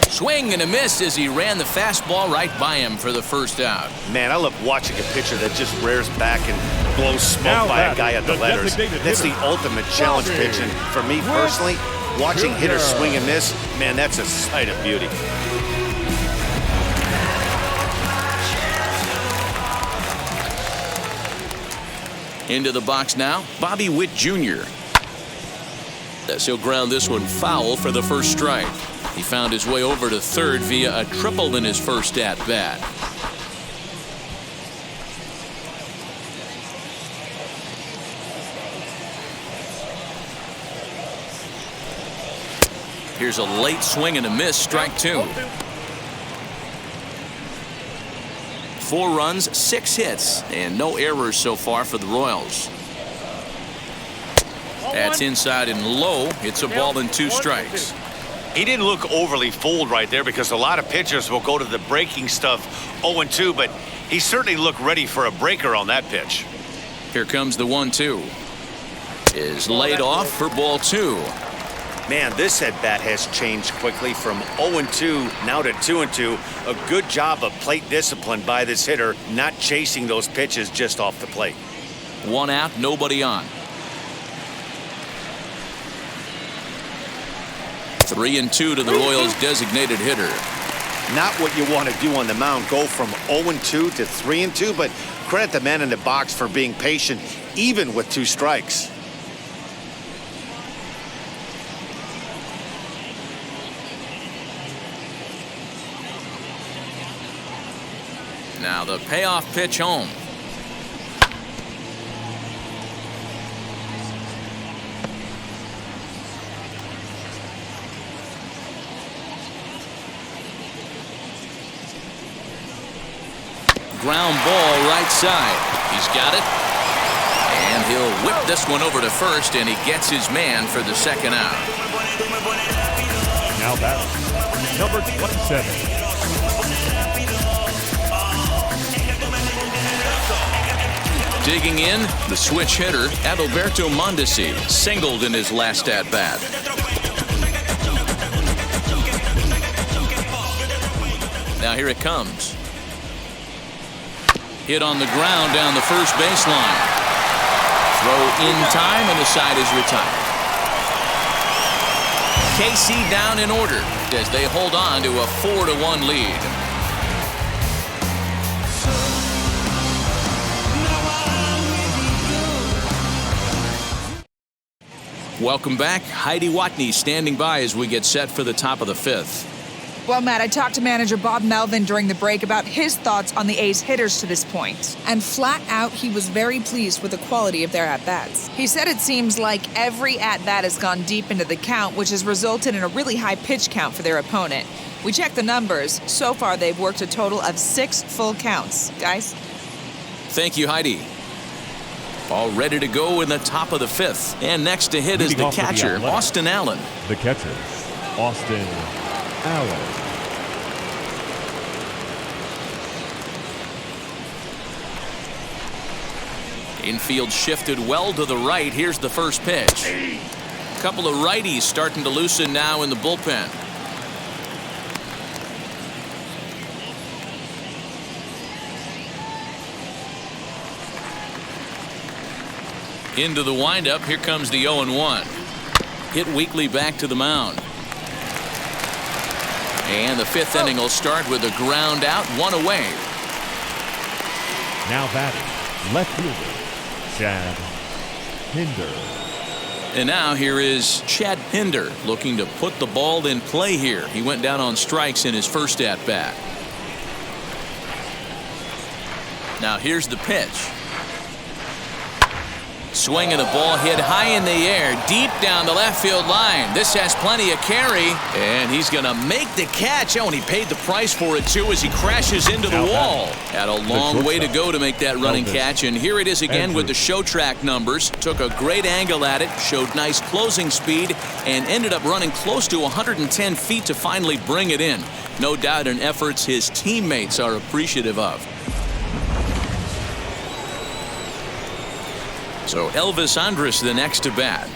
Swing and a miss as he ran the fastball right by him for the first out. Man, I love watching a pitcher that just rears back and blows smoke Now by a guy at the the letters. designated That's the hitter. ultimate challenge pitch. And for me personally, watching hitters swing and miss, man, that's a sight of beauty. Into the box now, Bobby Witt Jr. As he'll ground this one foul for the first strike. He found his way over to third via a triple in his first at-bat. Here's a late swing and a miss, strike 2. 4 runs, 6 hits, and no errors so far for the Royals. That's inside and low. It's a ball and 2 strikes. He didn't look overly fooled right there because a lot of pitchers will go to the breaking stuff 0-2, but he certainly looked ready for a breaker on that pitch. Here comes the 1-2. Is laid off for ball 2. Man, this at-bat has changed quickly from 0-2 now to 2-2. A good job of plate discipline by this hitter, not chasing those pitches just off the plate. 1 out, nobody on. 3-2 to the Royals' designated hitter. Not what you want to do on the mound, go from 0-2 to 3-2, but credit the man in the box for being patient, even with 2 strikes. Now the payoff pitch home. Ground ball right side. He's got it. And he'll whip this one over to first, and he gets his man for the second out. Now batting, number 27. Digging in, the switch hitter, Adalberto Mondesi, singled in his last at-bat. Now here it comes. Hit on the ground down the first baseline. Throw in time, and the side is retired. KC down in order as they hold on to a 4-1 lead. Welcome back. Heidi Watney standing by as we get set for the top of the 5th. Well, Matt, I talked to manager Bob Melvin during the break about his thoughts on the A's hitters to this point. And flat out, he was very pleased with the quality of their at-bats. He said it seems like every at-bat has gone deep into the count, which has resulted in a really high pitch count for their opponent. We checked the numbers. So far, they've worked a total of 6 full counts. Guys? Thank you, Heidi. All ready to go in the top of the 5th. And next to hit is the catcher, Austin Allen. The catcher, Austin Allen. Infield shifted well to the right. Here's the first pitch. A couple of righties starting to loosen now in the bullpen. Into the windup. Here comes the 0-1. Hit weakly back to the mound. And the 5th inning will start with a ground out, 1 away. Now batting, left fielder, Chad Hinder. And now here is Chad Hinder looking to put the ball in play here. He went down on strikes in his first at bat. Now here's the pitch. Swinging the ball hit high in the air, deep down the left field line. This has plenty of carry, and he's going to make the catch. Oh, and he paid the price for it, too, as he crashes into the wall. Had a long way to go to make that running catch, and here it is again with the show track numbers. Took a great angle at it, showed nice closing speed, and ended up running close to 110 feet to finally bring it in. No doubt in efforts his teammates are appreciative of. So Elvis Andrus the next to bat,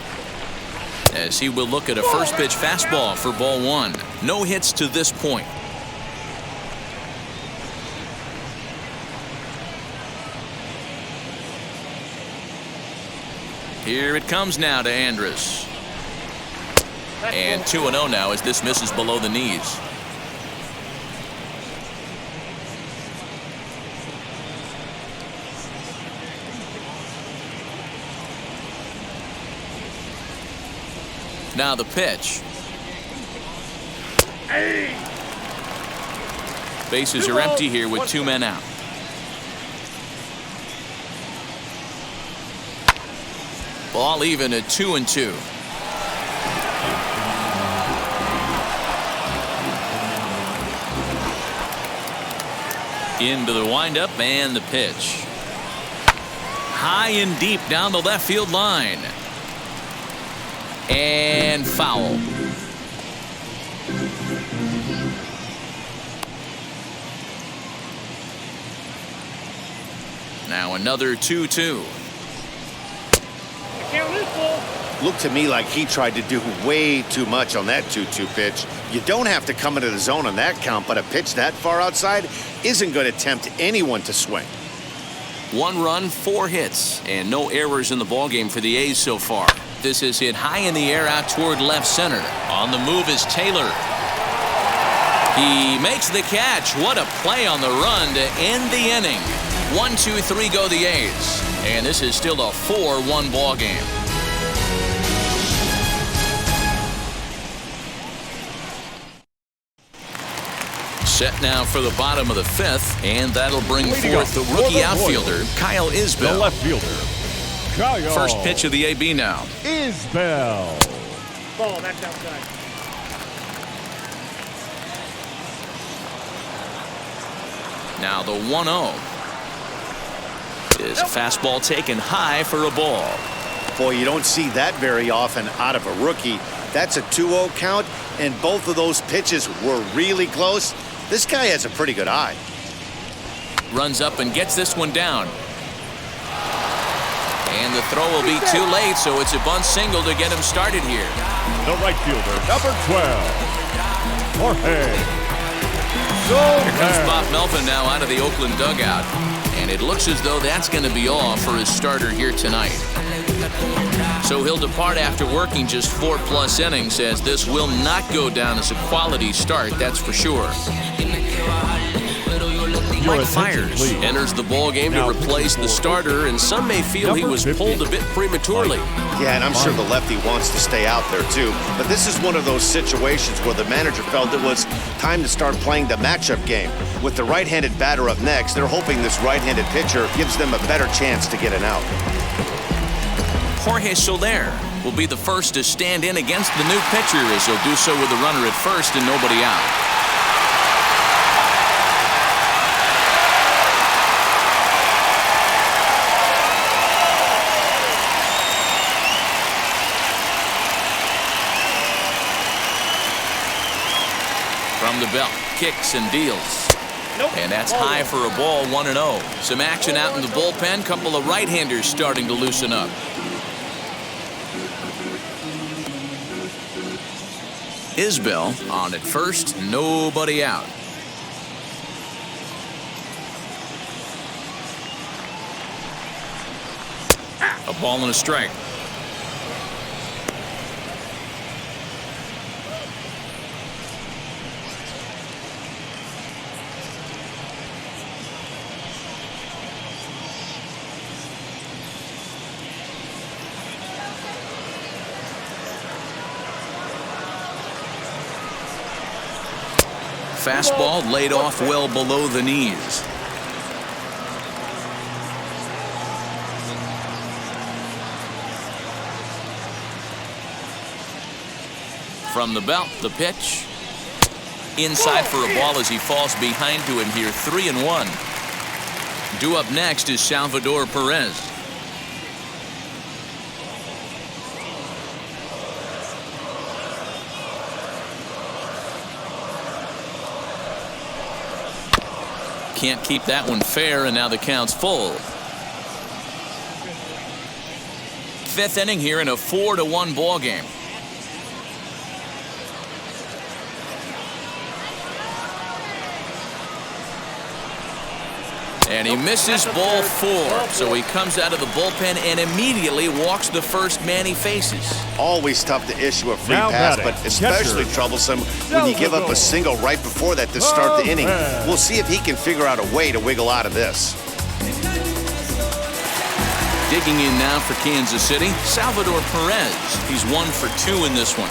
as he will look at a first pitch fastball for ball 1. No hits to this point. Here it comes now to Andrus. And 2-0 now as this misses below the knees. Now the pitch. Bases are empty here with 2 men out. Ball even at 2-2. Into the windup and the pitch. High and deep down the left field line. And foul. Now another 2-2. Looked to me like he tried to do way too much on that 2-2 pitch. You don't have to come into the zone on that count, but a pitch that far outside isn't going to tempt anyone to swing. 1 run, 4 hits, and no errors in the ballgame for the A's so far. This is hit high in the air out toward left center. On the move is Taylor. He makes the catch. What a play on the run to end the inning. 1-2-3 go the A's. And this is still a 4-1 ball game. Set now for the bottom of the 5th, and that'll bring forth the rookie outfielder, Kyle Isbell. The left fielder, Kyle. First pitch of the AB now. Isbell. Ball, that's outside. Now the 1-0. Is a fastball taken high for a ball. Boy, you don't see that very often out of a rookie. That's a 2-0 count, and both of those pitches were really close. This guy has a pretty good eye. Runs up and gets this one down. And the throw will be too late, so it's a bunt single to get him started here. The right fielder, number 12, Jorge. Here comes Bob Melvin now out of the Oakland dugout. And it looks as though that's going to be all for his starter here tonight. So he'll depart after working just 4+ innings, as this will not go down as a quality start, that's for sure. Mike Fiers enters the ball game to replace the starter, and some may feel he was pulled a bit prematurely. Yeah, and I'm sure the lefty wants to stay out there too. But this is one of those situations where the manager felt it was time to start playing the matchup game. With the right-handed batter up next, they're hoping this right-handed pitcher gives them a better chance to get an out. Jorge Soler will be the first to stand in against the new pitcher, as he'll do so with a runner at first and nobody out. From the belt, kicks and deals. And that's high for a ball, 1-0. Some action out in the bullpen. Couple of right-handers starting to loosen up. Isbell on at first, nobody out. A ball and a strike. Fastball laid off well below the knees. From the belt, the pitch. Inside for a ball as he falls behind to him here, 3-1. Due up next is Salvador Perez. Can't keep that one fair, and now the count's full. Fifth inning here in a 4-1 ball game. And he misses ball 4, so he comes out of the bullpen and immediately walks the first man he faces. Always tough to issue a free pass, but especially troublesome when you give up a single right before that to start the inning. We'll see if he can figure out a way to wiggle out of this. Digging in now for Kansas City, Salvador Perez. He's 1 for 2 in this one.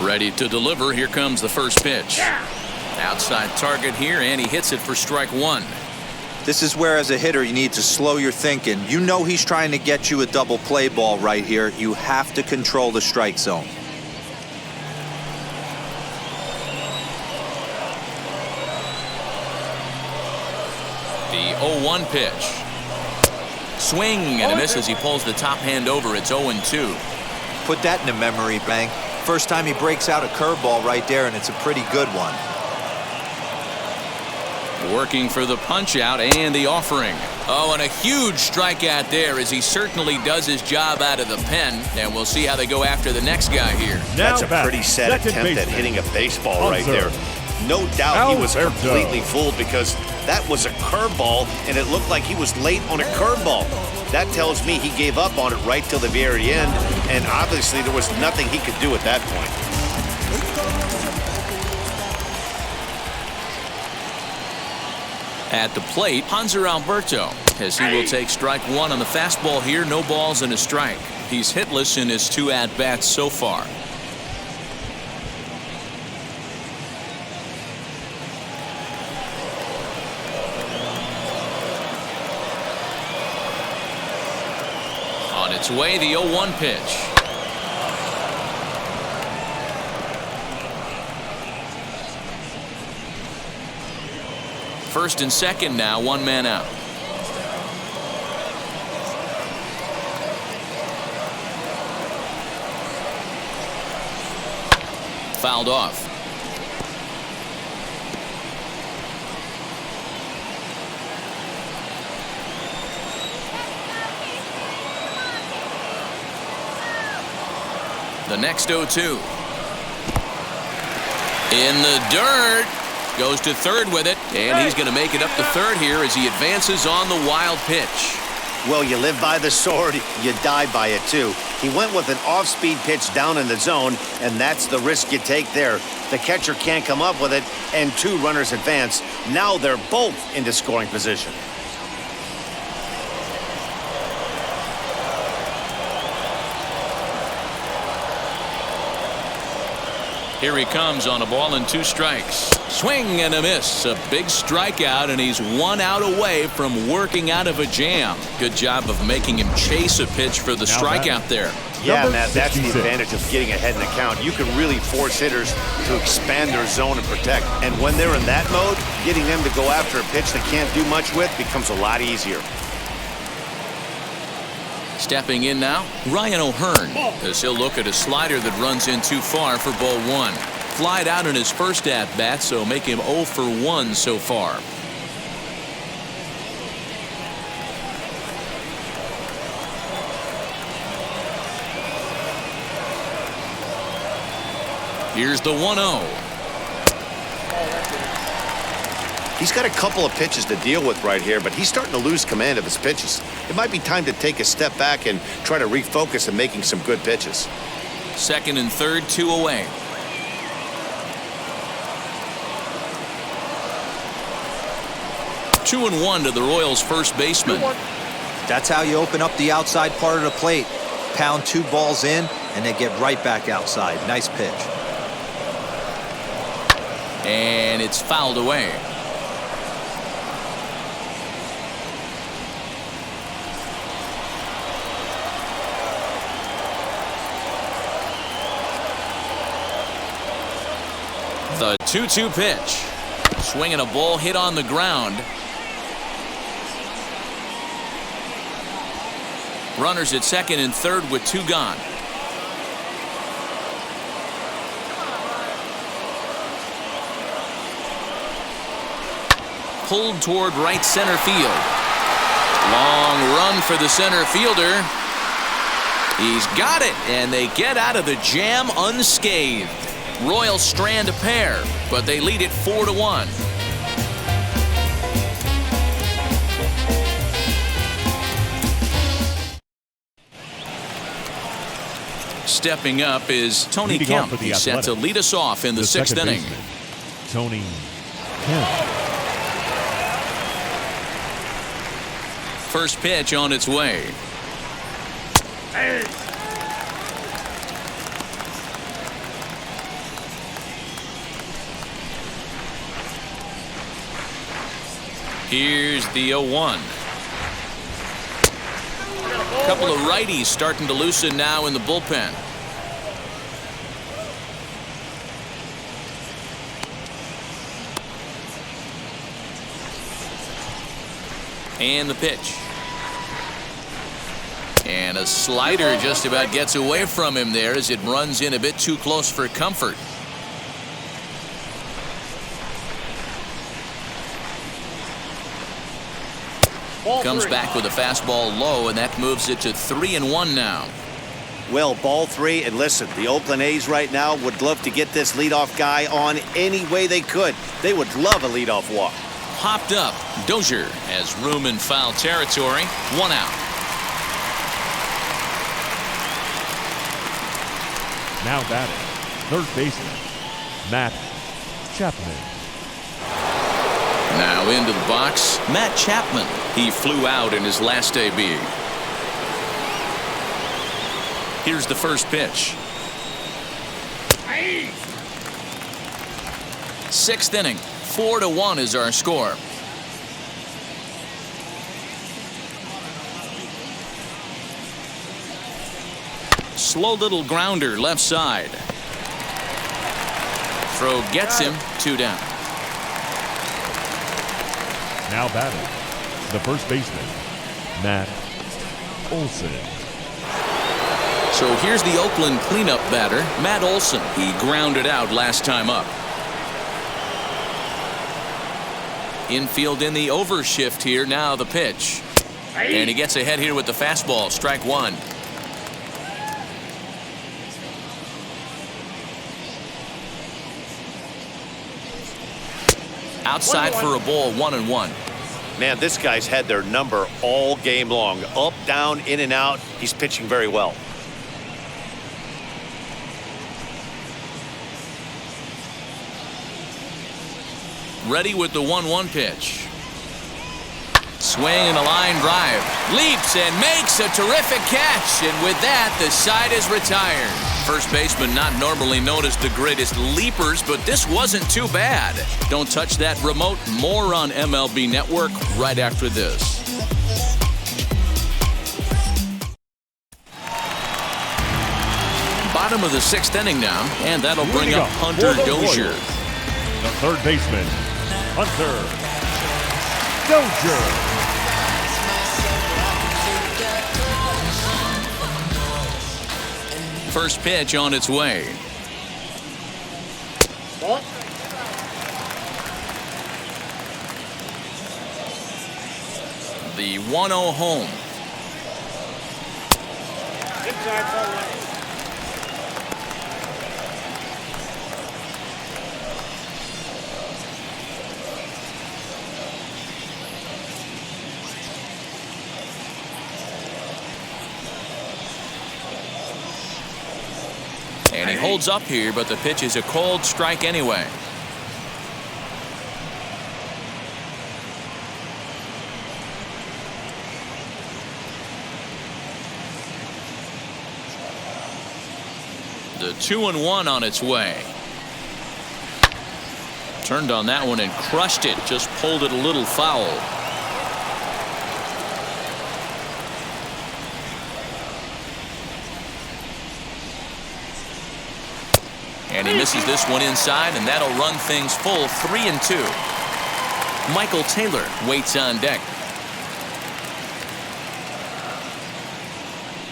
Ready to deliver. Here comes the first pitch. Outside target here, and he hits it for strike 1. This is where, as a hitter, you need to slow your thinking. You know he's trying to get you a double play ball right here. You have to control the strike zone. The 0-1 pitch. Swing and a miss as he pulls the top hand over. It's 0-2. Put that in a memory bank. First time he breaks out a curveball right there, and it's a pretty good one. Working for the punch out and the offering. Oh, and a huge strikeout there as he certainly does his job out of the pen. And we'll see how they go after the next guy here. That's a pretty sad attempt at hitting a baseball right there. No doubt he was completely fooled because that was a curveball, and it looked like he was late on a curveball. That tells me he gave up on it right till the very end, and obviously there was nothing he could do at that point. At the plate, Hanser Alberto, as he will take strike 1 on the fastball here. No balls and a strike. He's hitless in his 2 at-bats so far. On its way, the 0-1 pitch. First and second now, 1 man out. Fouled off. The next 0-2. In the dirt. Goes to third with it, and he's going to make it up to third here as he advances on the wild pitch. Well, you live by the sword, you die by it too. He went with an off-speed pitch down in the zone, and that's the risk you take there. The catcher can't come up with it, and 2 runners advance. Now they're both into scoring position. Here he comes on a ball and 2 strikes. Swing and a miss. A big strikeout, and he's 1 out away from working out of a jam. Good job of making him chase a pitch for the strikeout there. Yeah, Matt, that's the advantage of getting ahead in the count. You can really force hitters to expand their zone and protect. And when they're in that mode, getting them to go after a pitch they can't do much with becomes a lot easier. Stepping in now, Ryan O'Hearn, as he'll look at a slider that runs in too far for ball 1. Flied out in his first at-bat, so make him 0 for 1 so far. Here's the 1-0. He's got a couple of pitches to deal with right here, but he's starting to lose command of his pitches. It might be time to take a step back and try to refocus on making some good pitches. Second and third, 2 away. Two and one to the Royals' first baseman. That's how you open up the outside part of the plate. Pound 2 balls in, and they get right back outside. Nice pitch. And it's fouled away. The 2-2 pitch. Swinging a ball hit on the ground. Runners at second and third with 2 gone. Pulled toward right center field. Long run for the center fielder. He's got it, and they get out of the jam unscathed. Royals strand a pair, but they lead it 4-1. Stepping up is Tony Kemp. He's set to lead us off in the 6th inning. Tony Kemp. First pitch on its way. Here's the 0-1. A couple of righties starting to loosen now in the bullpen. And the pitch. And a slider just about gets away from him there as it runs in a bit too close for comfort. Comes back with a fastball low, and that moves it to 3-1 now. Well, ball 3, and listen, the Oakland A's right now would love to get this leadoff guy on any way they could. They would love a leadoff walk. Hopped up. Dozier has room in foul territory. 1 out. Now batting, third baseman, Matt Chapman. Now into the box, Matt Chapman. He flew out in his last AB. Here's the first pitch. 6th inning. 4-1 is our score. Slow little grounder left side. Throw gets him. 2 down. Now batting, the first baseman, Matt Olson. So here's the Oakland cleanup batter, Matt Olson. He grounded out last time up. Infield in the overshift here. Now the pitch. And he gets ahead here with the fastball. Strike 1. Outside for a ball. 1-1. Man, this guy's had their number all game long. Up, down, in and out. He's pitching very well. Ready with the 1-1 pitch. Swing and a line drive. Leaps and makes a terrific catch. And with that, the side is retired. First baseman not normally known as the greatest leapers, but this wasn't too bad. Don't touch that remote. More on MLB Network right after this. Bottom of the 6th inning now, and that'll bring up Hunter Dozier. The third baseman, Hunter Dozier. First pitch on its way. The 1-0 home. holds up here, but the pitch is a cold strike anyway. The 2-1 on its way. Turned on that one and crushed it. Just pulled it a little foul. And he misses this one inside, and that'll run things full 3-2. Michael Taylor waits on deck.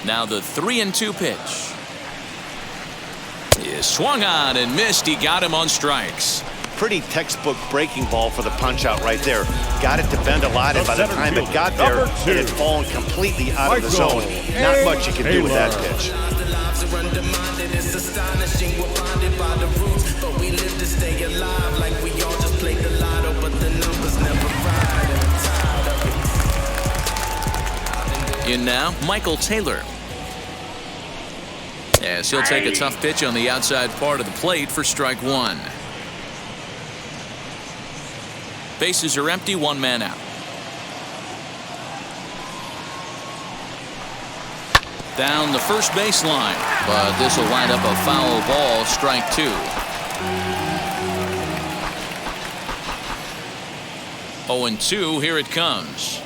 Now the 3-2 pitch. Is swung on and missed. He got him on strikes. Pretty textbook breaking ball for the punch out right there. Got it to bend a lot, and by the time it got there, it had fallen completely out of the zone. Not much you can do with that pitch. In now, Michael Taylor. As he'll take a tough pitch on the outside part of the plate for strike one. Bases are empty, one man out. Down the first baseline, but this will wind up a foul ball, strike two. 0-2, here it comes.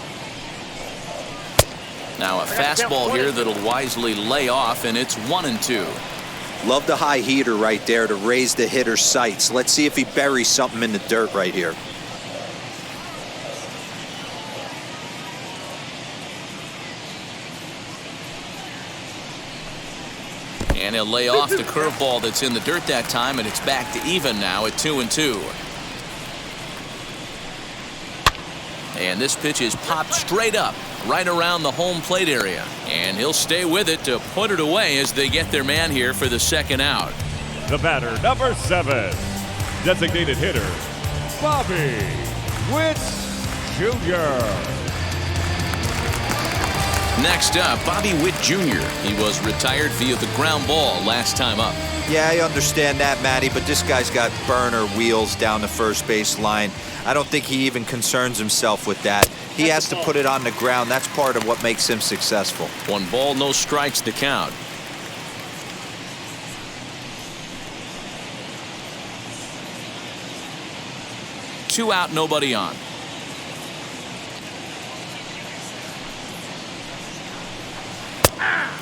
Now a fastball here that'll wisely lay off, and it's 1-2. Love the high heater right there to raise the hitter's sights. Let's see if he buries something in the dirt right here. And he'll lay off the curveball that's in the dirt that time, and it's back to even now at 2-2. And this pitch is popped straight up, right around the home plate area. And he'll stay with it to put it away as they get their man here for the second out. The batter, number 7, designated hitter, Bobby Witt Jr. Next up, Bobby Witt Jr. He was retired via the ground ball last time up. Yeah, I understand that, Matty, but this guy's got burner wheels down the first base line. I don't think he even concerns himself with that. He has to put it on the ground. That's part of what makes him successful. 1 ball, no strikes to count. Two out, nobody on.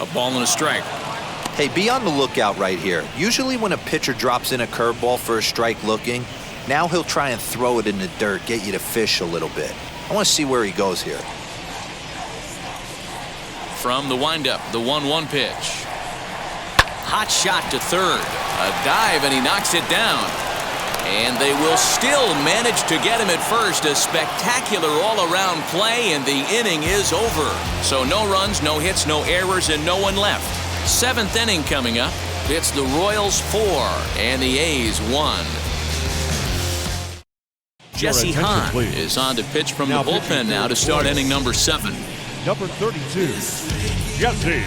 A ball and a strike. Hey, be on the lookout right here. Usually when a pitcher drops in a curveball for a strike looking, now he'll try and throw it in the dirt, get you to fish a little bit. I want to see where he goes here. From the windup, the 1-1 pitch. Hot shot to third. A dive, and he knocks it down. And they will still manage to get him at first. A spectacular all-around play, and the inning is over. So no runs, no hits, no errors, and no one left. 7th inning coming up. It's the Royals 4 and the A's 1. Jesse Hahn is on to pitch from the bullpen now to start inning number 7. Number 32, Jesse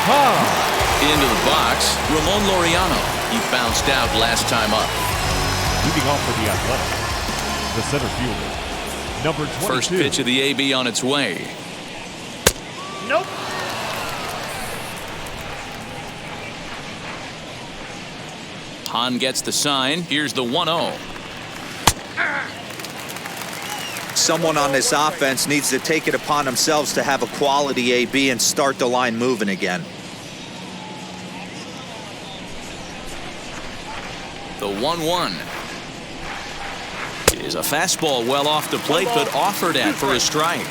Hahn. Into the box, Ramon Laureano. He bounced out last time up. Leading off for the Athletics, the center fielder, number 22. First pitch of the AB on its way. Nope. Hahn gets the sign. Here's the 1-0. Someone on this offense needs to take it upon themselves to have a quality AB and start the line moving again. The 1-1 is a fastball well off the plate, but offered at for a strike.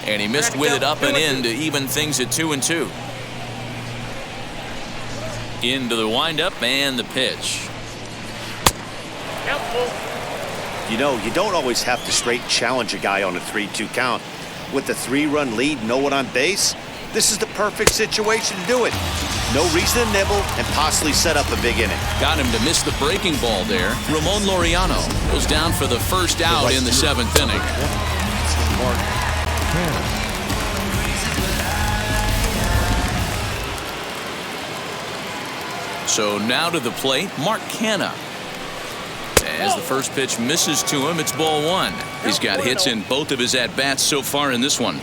And he missed with it up and in to even things at 2-2. Into the windup and the pitch. You know, you don't always have to straight challenge a guy on a 3-2 count. With the 3-run lead, no one on base, this is the perfect situation to do it. No reason to nibble and possibly set up a big inning. Got him to miss the breaking ball there. Ramon Laureano goes down for the first out in the 7th inning. So now to the plate, Mark Canha. As the first pitch misses to him, it's ball one. He's got hits in both of his at-bats so far in this one.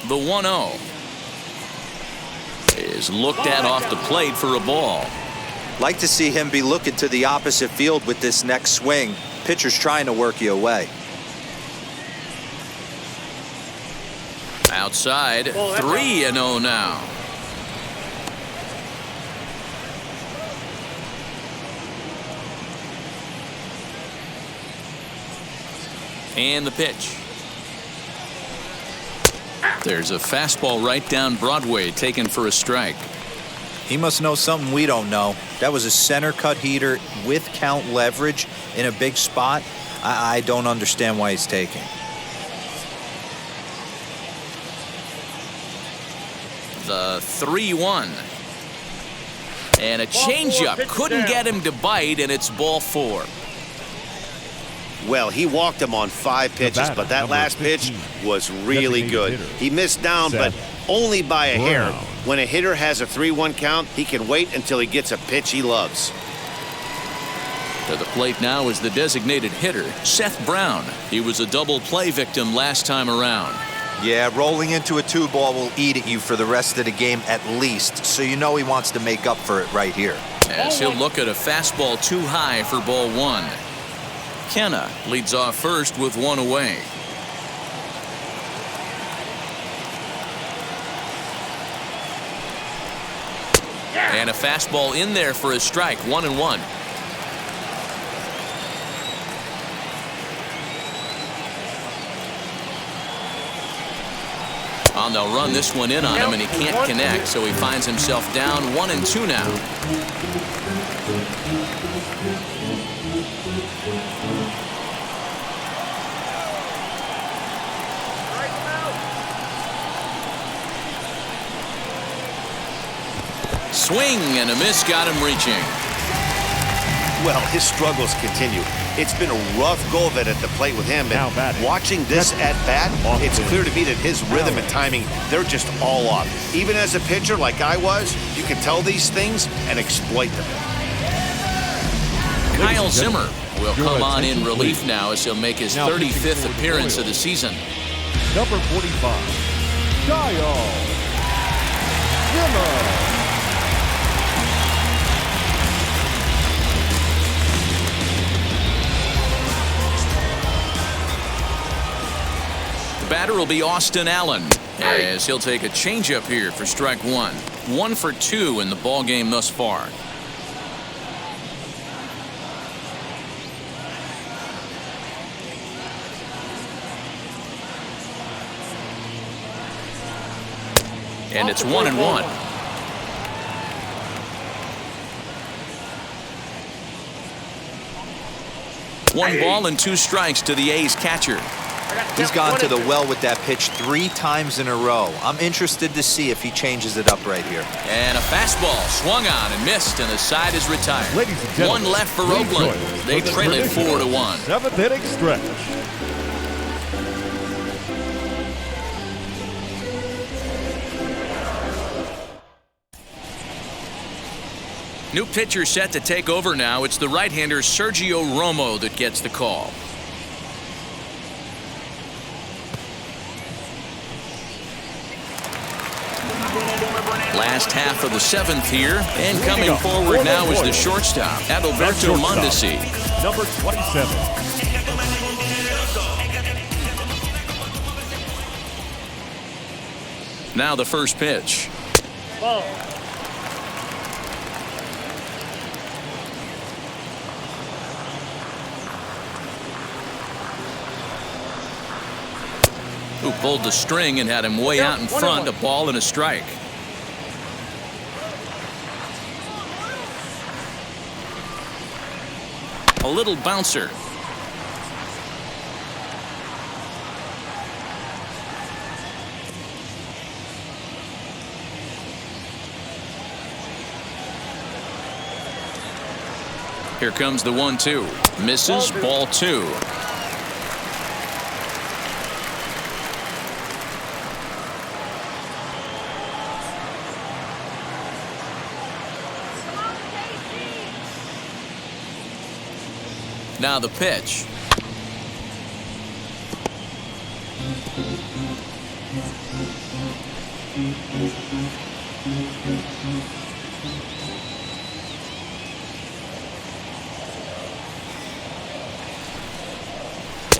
The 1-0 is looked at off the plate for a ball. Like to see him be looking to the opposite field with this next swing. Pitcher's trying to work you away. Outside, 3-0 now. And the pitch. There's a fastball right down Broadway taken for a strike. He must know something we don't know. That was a center cut heater with count leverage in a big spot. I don't understand why he's taking. The 3-1. And a changeup couldn't get him to bite, and it's ball four. Well, he walked him on 5 pitches, but that last pitch was really good. He missed down, but only by a hair. When a hitter has a 3-1 count, he can wait until he gets a pitch he loves. To the plate now is the designated hitter, Seth Brown. He was a double play victim last time around. Yeah, rolling into a 2-ball will eat at you for the rest of the game at least, so you know he wants to make up for it right here. As he'll look at a fastball too high for ball one. Canha leads off first with one away. And a fastball in there for a strike, 1-1. And they'll run this one in on him, and he can't connect, so he finds himself down 1-2 now. Swing and a miss got him reaching. Well, his struggles continue. It's been a rough go of it at the plate with him. And watching this at-bat, it's clear to me that his rhythm and timing, they're just all off. Even as a pitcher like I was, you can tell these things and exploit them. Kyle Zimmer will come on in relief now as he'll make his 35th appearance of the season. Number 45, Kyle Zimmer. Batter will be Austin Allen, as he'll take a changeup here for strike one. 1 for 2 in the ball game thus far. And it's 1-1. One ball and 2 strikes to the A's catcher. He's gone to the well with that pitch 3 times in a row. I'm interested to see if he changes it up right here. And a fastball swung on and missed, and the side is retired. Ladies and gentlemen, 1 left for Oakland. They trail it 4-1. 7th inning stretch. New pitcher set to take over now. It's the right-hander Sergio Romo that gets the call. Last half of the 7th here, and coming forward now is the shortstop, Adalberto Mondesi. Number 27. Now the first pitch. Ball. Who pulled the string and had him way out in front, a ball and a strike. A little bouncer. Here comes the 1-2. Misses, ball 2. Now the pitch.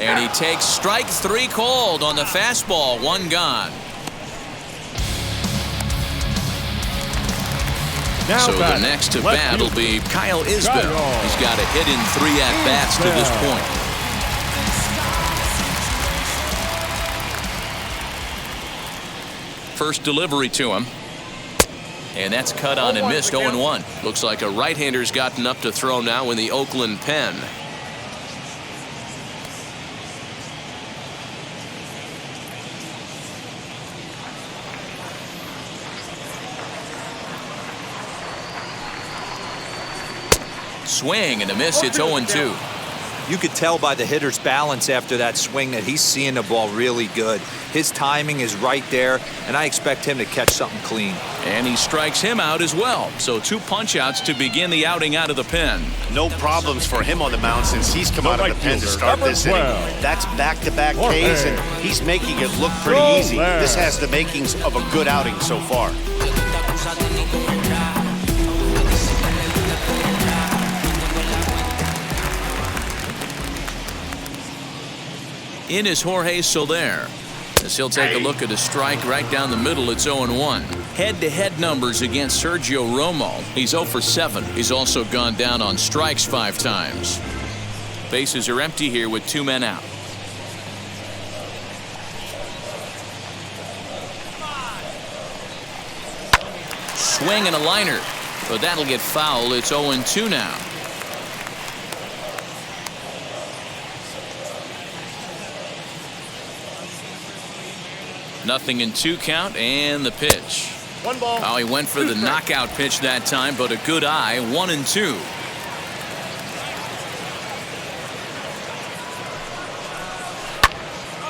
And he takes strike 3 called on the fastball. 1 gone. Now so the next to bat will be Kyle Isbell. He's got a hit in 3 at-bats to this point. First delivery to him. And that's cut on and missed. 0-1. Looks like a right-hander's gotten up to throw now in the Oakland pen. Swing and a miss. It's 0-2. You could tell by the hitter's balance after that swing that he's seeing the ball really good. His timing is right there, and I expect him to catch something clean. And he strikes him out as well. So 2 punch-outs to begin the outing out of the pen. No problems for him on the mound since he's come out of the pen to start this inning. That's back-to-back Ks, and he's making it look pretty easy. This has the makings of a good outing so far. In is Jorge Soler, as he'll take a look at a strike right down the middle. It's 0-1. Head-to-head numbers against Sergio Romo. He's 0 for 7. He's also gone down on strikes 5 times. Bases are empty here with 2 men out. Swing and a liner, but that'll get foul. It's 0-2 now. Nothing in 2 count, and the pitch. 1 ball. Oh, he went for the knockout pitch that time, but a good eye. 1-2.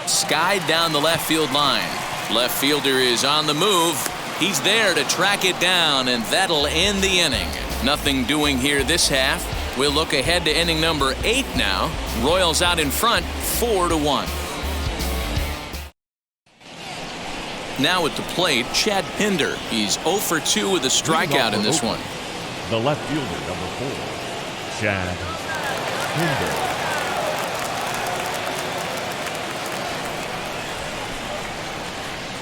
Skied down the left field line. Left fielder is on the move. He's there to track it down, and that'll end the inning. Nothing doing here this half. We'll look ahead to inning number 8 now. Royals out in front, 4-1. Now at the plate, Chad Pinder. He's 0 for 2 with a strikeout in this one. The left fielder, number 4, Chad Pinder.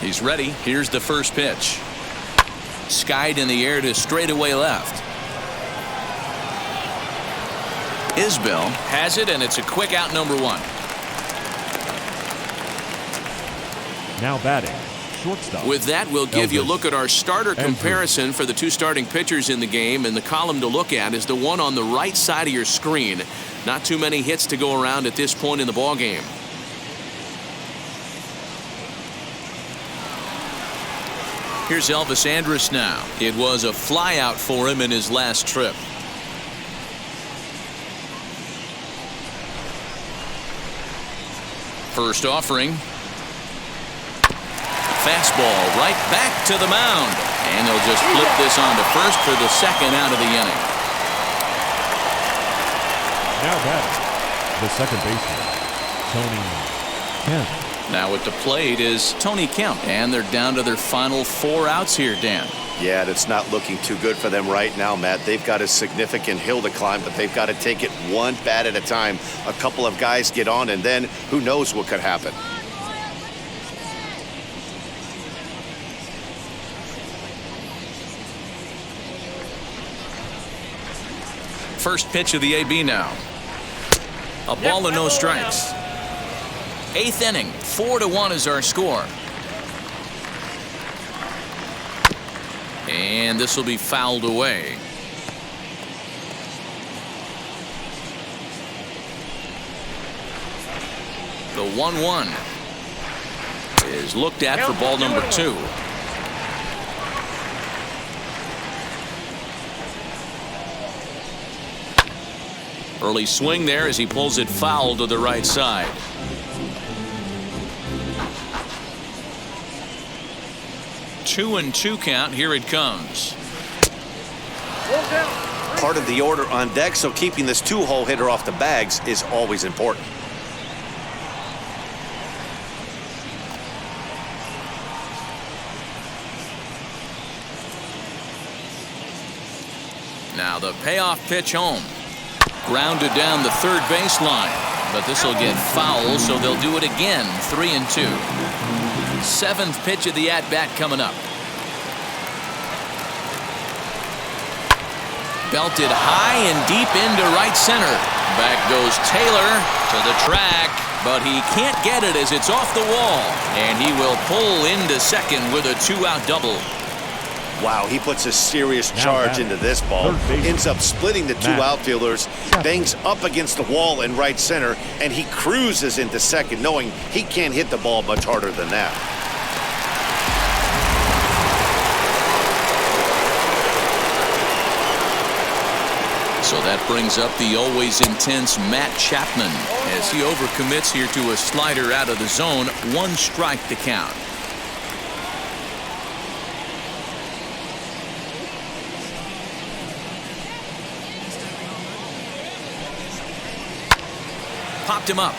He's ready. Here's the first pitch. Skied in the air to straightaway left. Isbell has it, and it's a quick out, number 1. Now batting, shortstop. With that, we'll give you a look at our starter comparison for the 2 starting pitchers in the game, and the column to look at is the one on the right side of your screen. Not too many hits to go around at this point in the ballgame. Here's Elvis Andrus now. It was a flyout for him in his last trip. First offering. Fastball right back to the mound. And they'll just flip this on to first for the 2nd out of the inning. Now batting, the second baseman, Tony Kemp. Now at the plate is Tony Kemp. And they're down to their final 4 outs here, Dan. Yeah, that's not looking too good for them right now, Matt. They've got a significant hill to climb, but they've got to take it 1 bat at a time. A couple of guys get on, and then who knows what could happen. First pitch of the AB now. A ball and no strikes. 8th inning, 4-1 is our score. And this will be fouled away. The 1-1 is looked at for ball number 2. Early swing there as he pulls it foul to the right side. Two and 2 count. Here it comes. part of the order on deck, so keeping this two-hole hitter off the bags is always important. Now the payoff pitch home. Grounded down the third baseline, but this will get foul, so they'll do it again. 3-2. Seventh pitch of the at-bat coming up. Belted high and deep into right center. Back goes Taylor to the track, but he can't get it as it's off the wall, and he will pull into second with a two-out double. Wow, he puts a serious charge into this ball. Ends up splitting the two outfielders, bangs up against the wall in right center, and he cruises into second, knowing he can't hit the ball much harder than that. So that brings up the always intense Matt Chapman as he overcommits here to a slider out of the zone. 1 strike to count. Popped him up.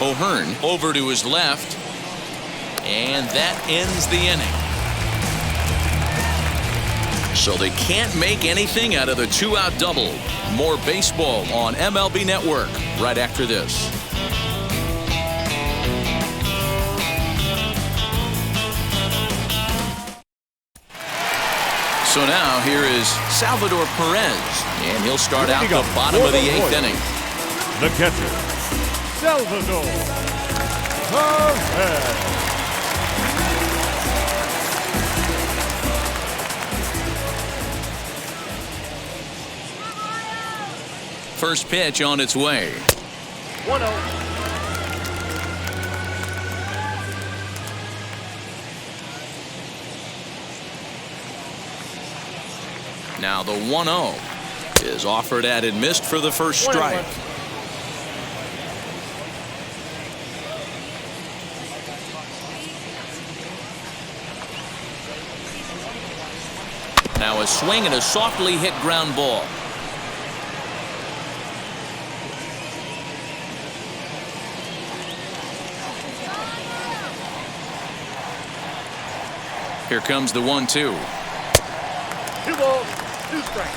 O'Hearn over to his left, and that ends the inning. So they can't make anything out of the two-out double. More baseball on MLB Network right after this. So now here is Salvador Perez, and he'll start out the bottom of the 8th inning. The catcher, Salvador Perez. First pitch on its way. 1-0. Now the 1-0 is offered at and missed for the first strike. Now a swing and a softly hit ground ball. Here comes the 1-2. 2 balls, 2 strikes.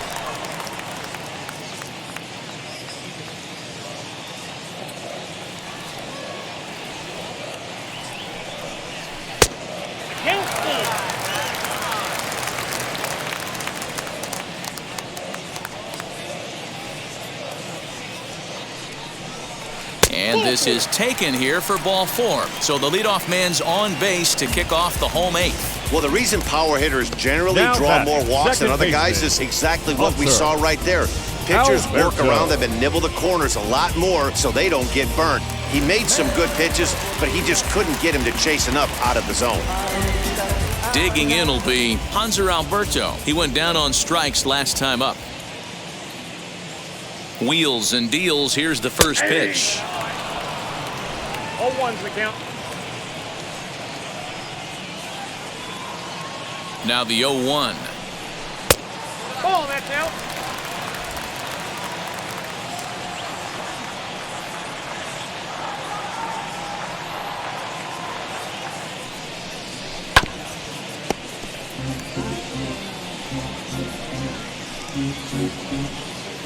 And this is taken here for ball 4. So the leadoff man's on base to kick off the home 8th. Well, the reason power hitters generally draw more walks than other guys is exactly what we saw right there. Pitchers work around them and nibble the corners a lot more so they don't get burnt. He made some good pitches, but he just couldn't get him to chase enough out of the zone. Digging in will be Hanser Alberto. He went down on strikes last time up. Wheels and deals. Here's the first pitch. 0-1's the count. Now the 0-1. Ball, that's out.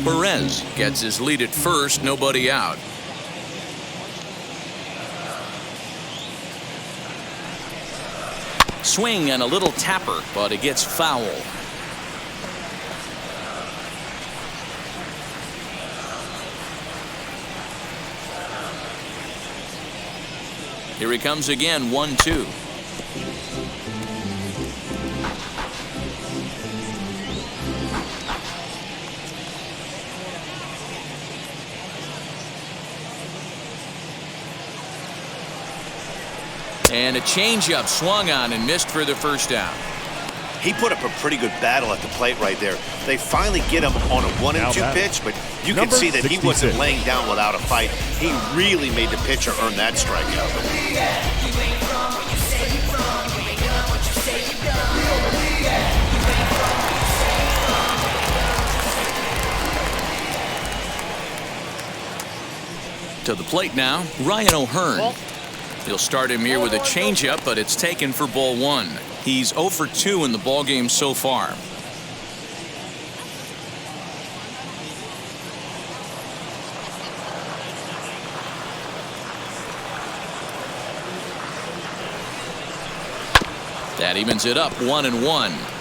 Perez gets his lead at first, nobody out. Swing and a little tapper, but it gets foul. Here he comes again, 1-2. And a changeup swung on and missed for the first down. He put up a pretty good battle at the plate right there. They finally get him on a 1-2 pitch, but you can see that he wasn't laying down without a fight. He really made the pitcher earn that strikeout. To the plate now, Ryan O'Hearn. He'll start him here with a changeup, but it's taken for ball 1. He's 0 for 2 in the ballgame so far. That evens it up 1-1.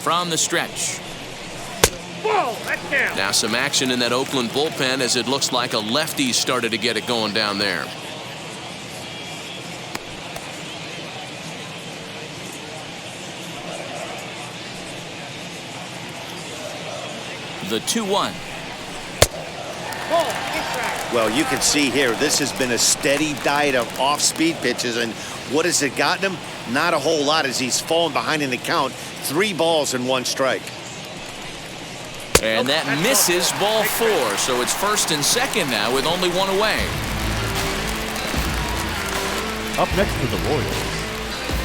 From the stretch. Whoa, that's down. Now some action in that Oakland bullpen as it looks like a lefty started to get it going down there. The 2-1. Well, you can see here, this has been a steady diet of off-speed pitches, and what has it gotten him? Not a whole lot as he's fallen behind in the count. 3 balls and 1 strike. And that misses ball 4, so it's first and second now with only 1 away. Up next for the Royals,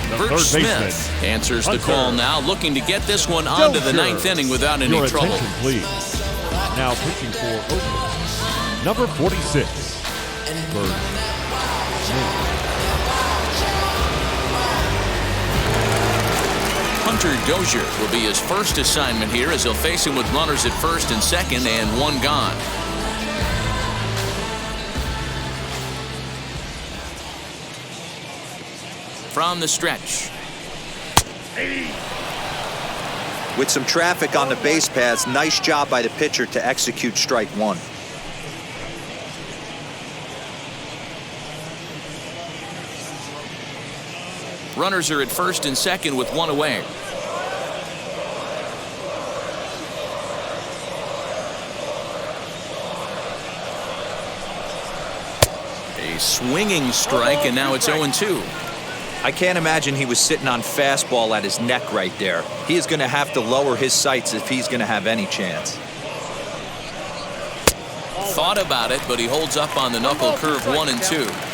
the Bert third Smith baseman answers the Hunter call now, looking to get this one onto the 9th inning without any Your trouble. attention, please. Now pitching for Oakland, number 46, Bert Smith. Hunter Dozier will be his first assignment here as he'll face him with runners at first and second and 1 gone. From the stretch. With some traffic on the base paths, nice job by the pitcher to execute strike 1. Runners are at first and second with 1 away. A swinging strike, and now it's 0-2. I can't imagine he was sitting on fastball at his neck right there. He is going to have to lower his sights if he's going to have any chance. Thought about it, but he holds up on the knuckle curve 1-2.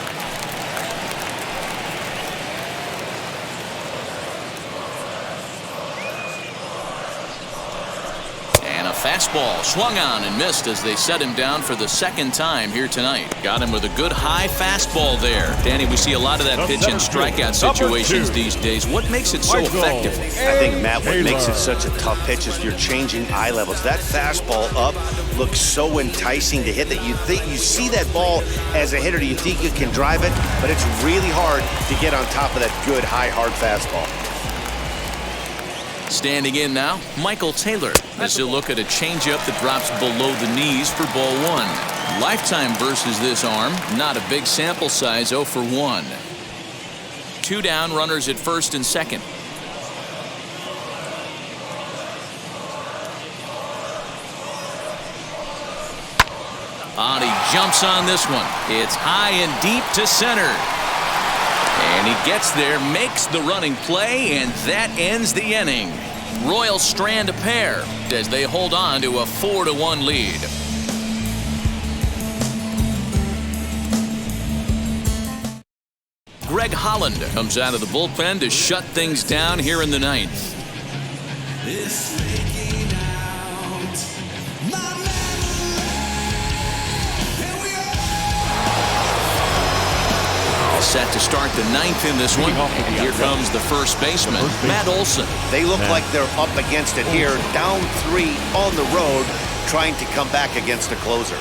Fastball swung on and missed as they set him down for the 2nd time here tonight. Got him with a good high fastball there. Danny, we see a lot of that pitch in strikeout situations these days. What makes it so effective? I think, Matt, what makes it such a tough pitch is you're changing eye levels. That fastball up looks so enticing to hit that you think you see that ball as a hitter. You think you can drive it, but it's really hard to get on top of that good high hard fastball. Standing in now, Michael Taylor as he'll look at a changeup that drops below the knees for ball 1. Lifetime versus this arm, not a big sample size, 0 for 1. 2 down, runners at first and second. He jumps on this one. It's high and deep to center. And he gets there, makes the running play, and that ends the inning. Royals strand a pair as they hold on to a 4-1 lead. Greg Holland comes out of the bullpen to shut things down here in the 9th. Set to start the 9th in this one. And here comes the first baseman, Matt Olson. They look like they're up against it here, down 3 on the road, trying to come back against a closer.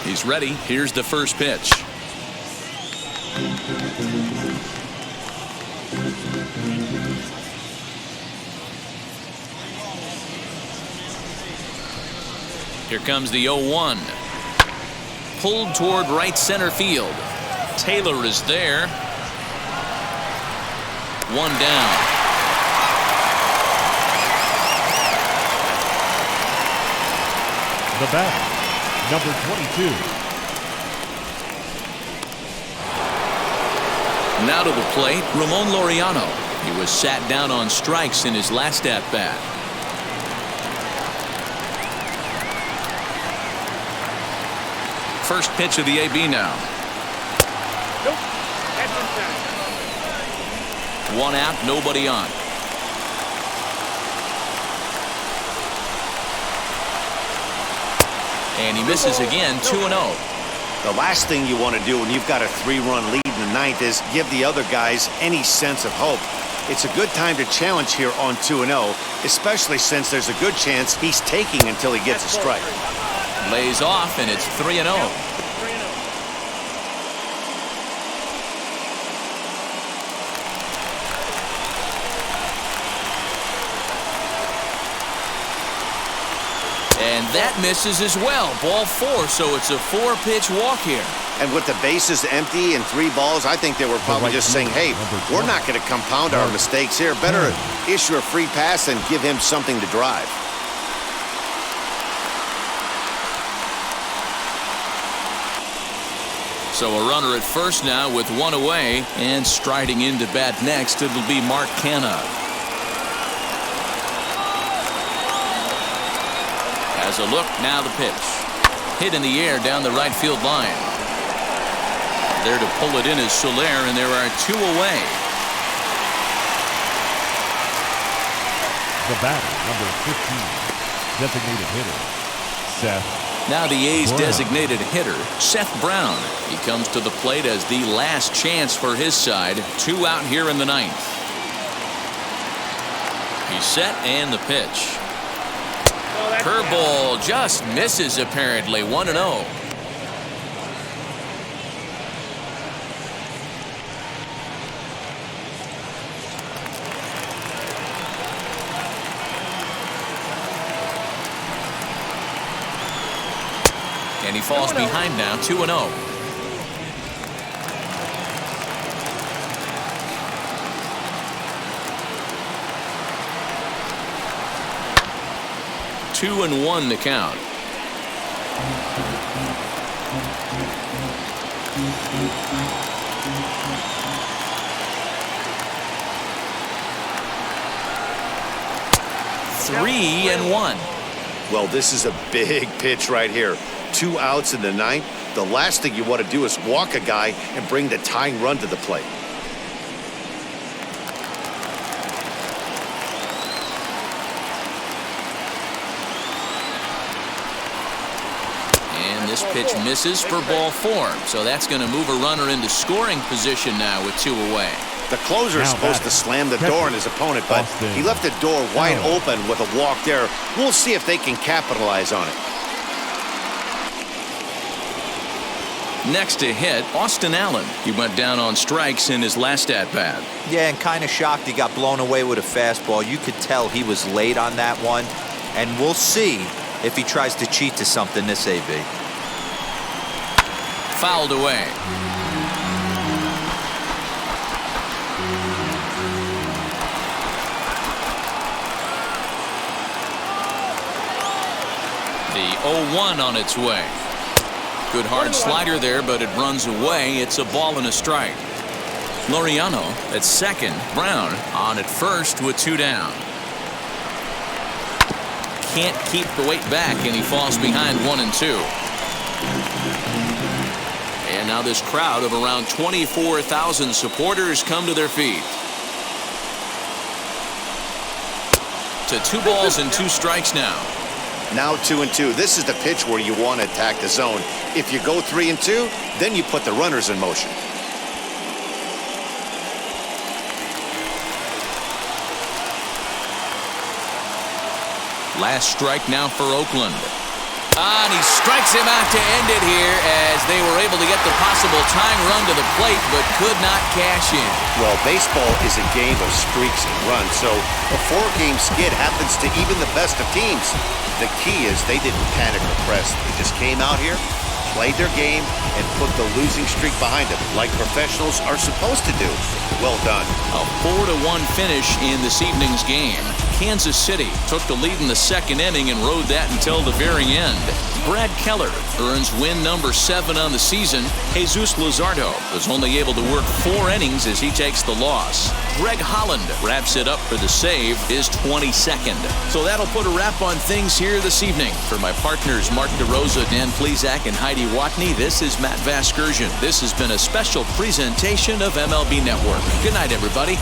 He's ready. Here's the first pitch. Here comes the 0-1. Pulled toward right center field. Taylor is there. 1 down. The batter, number 22. Now to the plate, Ramon Laureano. He was sat down on strikes in his last at-bat. First pitch of the AB now. Nope. That's inside. 1 out, nobody on. And he misses again, 2-0. The last thing you want to do when you've got a 3-run lead in the ninth is give the other guys any sense of hope. It's a good time to challenge here on 2-0, especially since there's a good chance he's taking until he gets a strike. Lays off, and it's 3-0. And that misses as well. Ball 4, so it's a 4-pitch walk here. And with the bases empty and 3 balls, I think they were probably just saying, hey, we're not going to compound our mistakes here. Better issue a free pass and give him something to drive. So a runner at first now with 1 away, and striding into bat next, it'll be Mark Canha. As a look, now the pitch. Hit in the air down the right field line. There to pull it in is Soler, and there are 2 away. The batter, number 15, designated hitter, Sept. Now the A's Brown. Designated hitter, Seth Brown. He comes to the plate as the last chance for his side. 2 out here in the ninth. He's set, and the pitch. Curveball just misses apparently. 1-0. And he falls behind now. 2-0. Two and 1 the count. Three and 1. Well, this is a big pitch right here. 2 outs in the ninth. The last thing you want to do is walk a guy and bring the tying run to the plate. This pitch misses for ball 4, so that's going to move a runner into scoring position now with 2 away. The closer is supposed to slam the door on his opponent, but he left the door wide open with a walk there. We'll see if they can capitalize on it. Next to hit, Austin Allen. He went down on strikes in his last at-bat. Yeah, and kind of shocked he got blown away with a fastball. You could tell he was late on that one, and we'll see if he tries to cheat to something this AB. Fouled away. The 0-1 on its way. Good hard slider there, but it runs away. It's a ball and a strike. Laureano at second. Brown on at first with 2 down. Can't keep the weight back, and he falls behind 1 and 2. And now this crowd of around 24,000 supporters come to their feet. To 2 balls and 2 strikes now. Now 2 and 2. This is the pitch where you want to attack the zone. If you go 3 and 2, then you put the runners in motion. Last strike now for Oakland. And he strikes him out to end it here as they were able to get the possible tying run to the plate but could not cash in. Well, baseball is a game of streaks and runs, so a 4-game skid happens to even the best of teams. The key is they didn't panic or press. They just came out here, played their game, and put the losing streak behind them like professionals are supposed to do. Well done. A 4-1 finish in this evening's game. Kansas City took the lead in the second inning and rode that until the very end. Brad Keller earns win number 7 on the season. Jesus Luzardo was only able to work 4 innings as he takes the loss. Greg Holland wraps it up for the save, his 22nd. So that'll put a wrap on things here this evening. For my partners Mark DeRosa, Dan Plezak, and Heidi Watney, this is Matt Vasgersian. This has been a special presentation of MLB Network. Good night, everybody.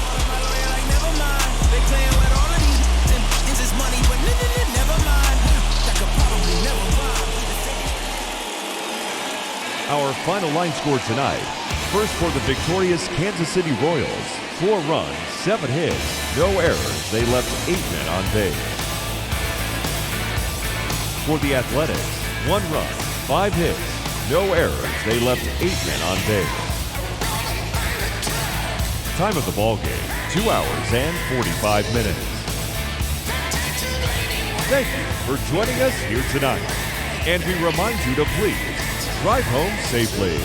Our final line score tonight. First for the victorious Kansas City Royals. 4 runs, 7 hits, no errors. They left 8 men on base. For the Athletics, 1 run, 5 hits, no errors. They left 8 men on base. Time of the ball game, 2 hours and 45 minutes. Thank you for joining us here tonight. And we remind you to please drive home safely.